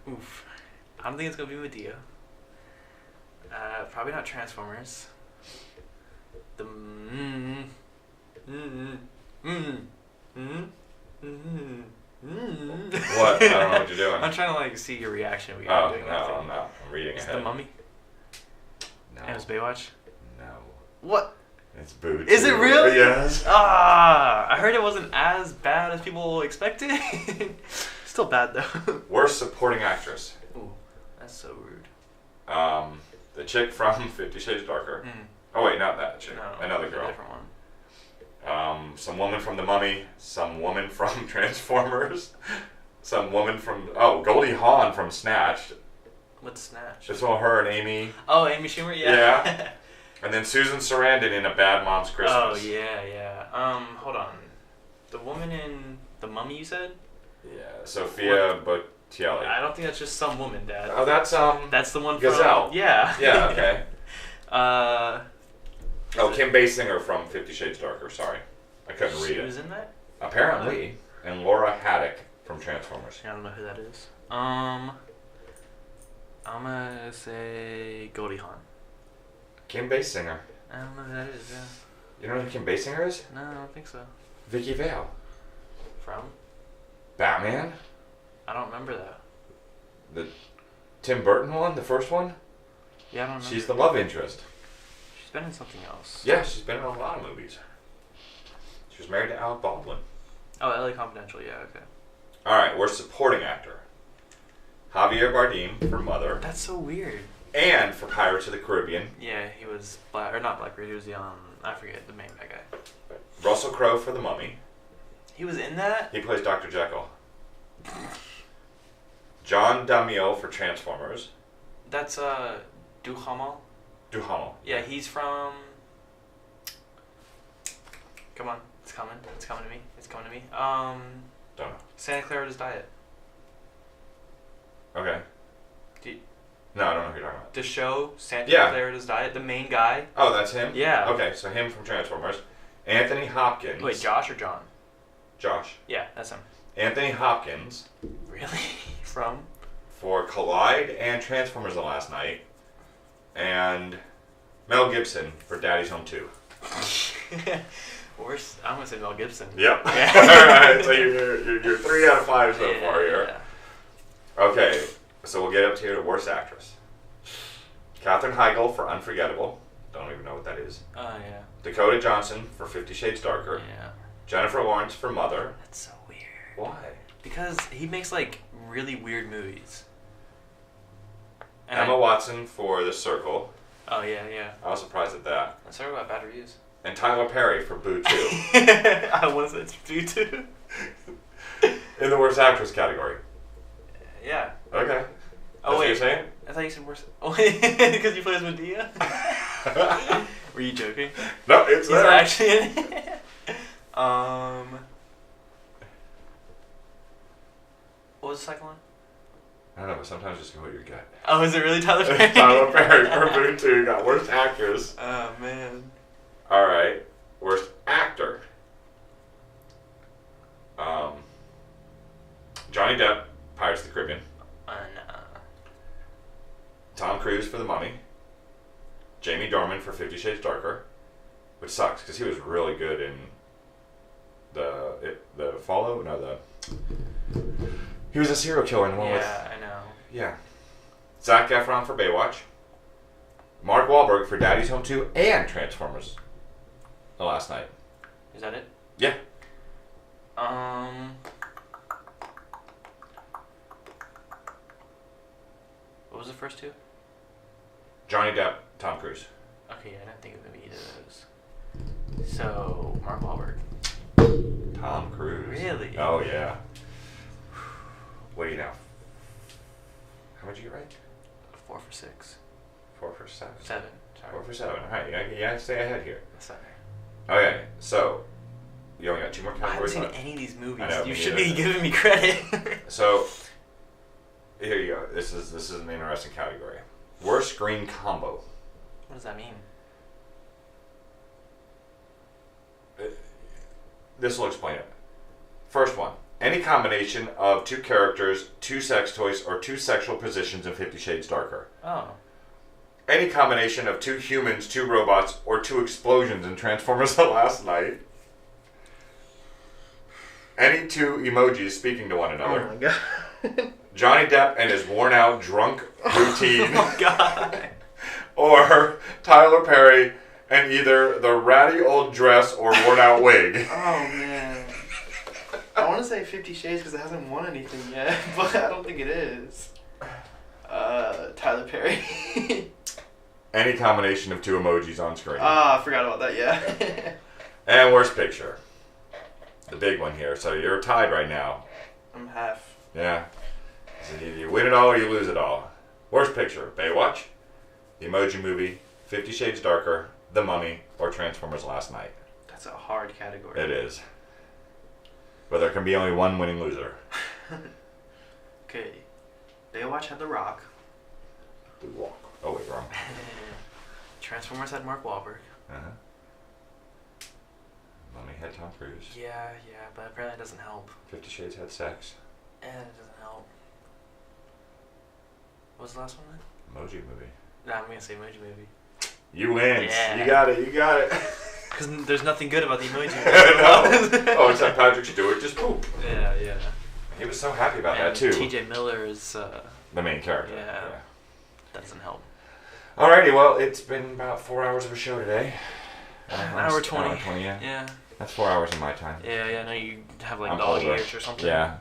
Oof. I don't think it's going to be Medea. Probably not Transformers. The What? I don't know what you're doing. I'm trying to like see your reaction. Oh, Without doing that no, thing. no. I'm reading It's ahead. The Mummy. No. And it was Baywatch. No. What? It's Boo 2. Is it really? Yes. Ah, I heard it wasn't as bad as people expected. Still bad though. Worst supporting actress. Ooh, that's so rude. The chick from 50 Shades Darker. Oh wait, not that chick. No, Another a girl. different one. Some woman from The Mummy. Some woman from Transformers. Some woman from Goldie Hawn from Snatched. What's Snatch? Just all her and Amy. Oh, Amy Schumer. Yeah. Yeah. And then Susan Sarandon in A Bad Mom's Christmas. Oh yeah. Hold on. The woman in The Mummy, you said? Yeah, Sophia Bottielli. I don't think that's just some woman, Dad. Oh, that's That's the one Gazelle. from. Yeah. Yeah, okay. Is Kim Basinger from 50 Shades Darker. Sorry, I couldn't read She it. was in that? Apparently, and Laura Haddock from Transformers. I don't know who that is. I'm gonna say Goldie Hawn. Kim Basinger. I don't know who that is. Yeah. You know who Kim Basinger is? No, I don't think so. Vicky Vale. From? Batman. I don't remember that. The Tim Burton one, the first one. Yeah, I don't remember. She's the love interest. She's been in something else. Yeah, she's been in a lot of movies. She was married to Alec Baldwin. Oh, LA Confidential. Yeah. Okay. All right, worst supporting actor. Javier Bardem for Mother, That's so weird. and for Pirates of the Caribbean, Yeah, he was black or not Blackbeard. He was the I forget the main bad guy. Russell Crowe for The Mummy. He was in that. He plays Dr. Jekyll. John Damiel for Transformers. That's Duhamel. Duhamel. Yeah, he's from. Come on, it's coming. It's coming to me. It's coming to me. Don't know. Santa Clarita's Diet. Okay. Do you- No, I don't know who you're talking about. The show Santa Yeah. Clarita's Diet. The main guy. Oh, that's him? Yeah. Okay, so him from Transformers. Anthony Hopkins. Wait, Josh or John? Josh. Yeah, that's him. Anthony Hopkins Really? From? for Collide and Transformers: The Last Night. And Mel Gibson for Daddy's Home 2. Worse. I'm gonna say Mel Gibson. Yep. Yeah. Alright, so you're 3 out of 5 so far here. Yeah. Okay, so we'll get up to the worst actress. Katherine Heigl for Unforgettable. Don't even know what that is. Oh yeah. Dakota Johnson for 50 Shades Darker. Yeah. Jennifer Lawrence for Mother. That's so weird. Why? Because he makes like really weird movies. And Emma Watson for The Circle. Oh yeah, yeah. I was surprised at that. I'm sorry about bad reviews. And Tyler Perry for Boo 2. I want to say it's Boo too. In the worst actress category. Yeah. Okay. That's Oh what wait. you're saying? I thought you said worse. Oh wait, because you play as Medea. Were you joking? No, it's He's there. actually in it. What was the second one? I don't know, but sometimes just go with your gut. Oh, is it really Tyler Perry? Tyler Perry for Boo 2 got worst actress. Oh man. Alright. Worst actor. Johnny Depp, Pirates of the Caribbean. No. Tom Cruise for The Mummy. Jamie Dornan for 50 Shades Darker. Which sucks, because he was really good in the Follow? No, he was a serial killer in the one with... Yeah, I know. Yeah. Zac Efron for Baywatch. Mark Wahlberg for Daddy's Home 2 and Transformers: The Last Night. Is that it? Yeah. What was the first two? Johnny Depp, Tom Cruise. Okay, yeah, I didn't think it was gonna be either of those. So Mark Wahlberg. Tom Cruise. Really? Oh yeah. Wait now. How much did you rate? 4 for 6. 4 for 7. 7. Sorry. 4 for 7. All right, you gotta stay ahead here. Sorry. Okay, so you only got 2 more I haven't categories seen left. any of these movies. I know, You me should neither. be giving me credit. So here you go. This is an interesting category. Worst screen combo. What does that mean? This will explain it. First one. Any combination of 2 characters, 2 sex toys, or 2 sexual positions in 50 Shades Darker. Oh. Any combination of 2 humans, 2 robots, or 2 explosions in Transformers: The Last Night. Any 2 emojis speaking to one another. Oh my god. Johnny Depp and his worn-out drunk routine. Oh my god. Or Tyler Perry and either the ratty old dress or worn-out wig. Oh man. I want to say 50 Shades because it hasn't won anything yet, but I don't think it is. Tyler Perry. Any combination of 2 emojis on screen. I forgot about that, yeah. And worst picture. The big one here. So you're tied right now. I'm half. Yeah. So you win it all or you lose it all. Worst picture. Baywatch, The Emoji Movie, 50 Shades Darker, The Mummy, or Transformers: Last Night. That's a hard category. It is. But there can be only one winning loser. Okay. Baywatch had The Rock. The Walk. Oh wait, wrong. Transformers had Mark Wahlberg. Uh-huh. Mummy had Tom Cruise. Yeah, but apparently it doesn't help. 50 Shades had sex. It doesn't help. What was the last one then? Emoji Movie. No, I'm gonna say Emoji Movie. You win. Yeah. You got it. You got it. Because there's nothing good about the Emoji Movie. No. Oh, except Patrick Stewart just poop. Yeah. He was so happy about And that too. T.J. Miller is The main character. Yeah. doesn't help. Alrighty, well, it's been about 4 hours of a show today. An hour 20. An hour 20, yeah. Yeah. That's 4 hours in my time. Yeah. I know you have like I'm dog older. ears or something. Yeah.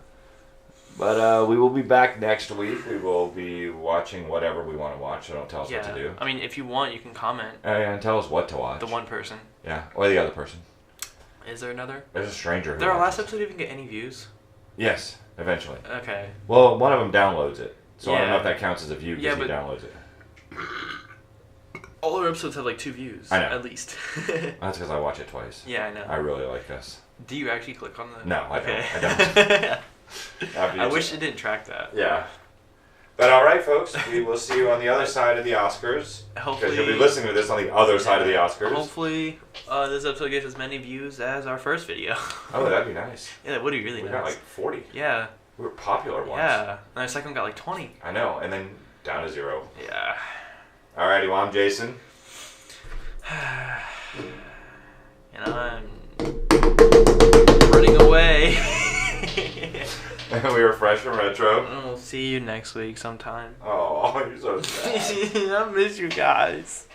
But we will be back next week. We will be watching whatever we want to watch, so don't tell us what to do. I mean, if you want, you can comment. And tell us what to watch. The one person. Yeah, or the other person. Is there another? There's a stranger who Did our last watches. episode even get any views? Yes, eventually. Okay. Well, one of them downloads it, so I don't know Yeah. if that counts as a view Yeah, because he but- downloads it. All our episodes have like 2 views. I know. At least. That's because I watch it twice. Yeah, I know. I really like this. Do you actually click on the? No, I don't. Okay. I don't. After I you wish t- it didn't track that. Yeah. But all right, folks, we will see you on the other side of the Oscars. Hopefully. Because you'll be listening to this on the other side of the Oscars. Hopefully, this episode gets as many views as our first video. Oh, that'd be nice. Yeah, that would be really We nice. got like 40. Yeah. We were popular once. Yeah. And our second one got like 20. I know, and then down to 0. Yeah. Alrighty, well, I'm Jason. And I'm running away. We were Fresh and Retro. We'll see you next week sometime. Oh, you're so sad. I miss you guys.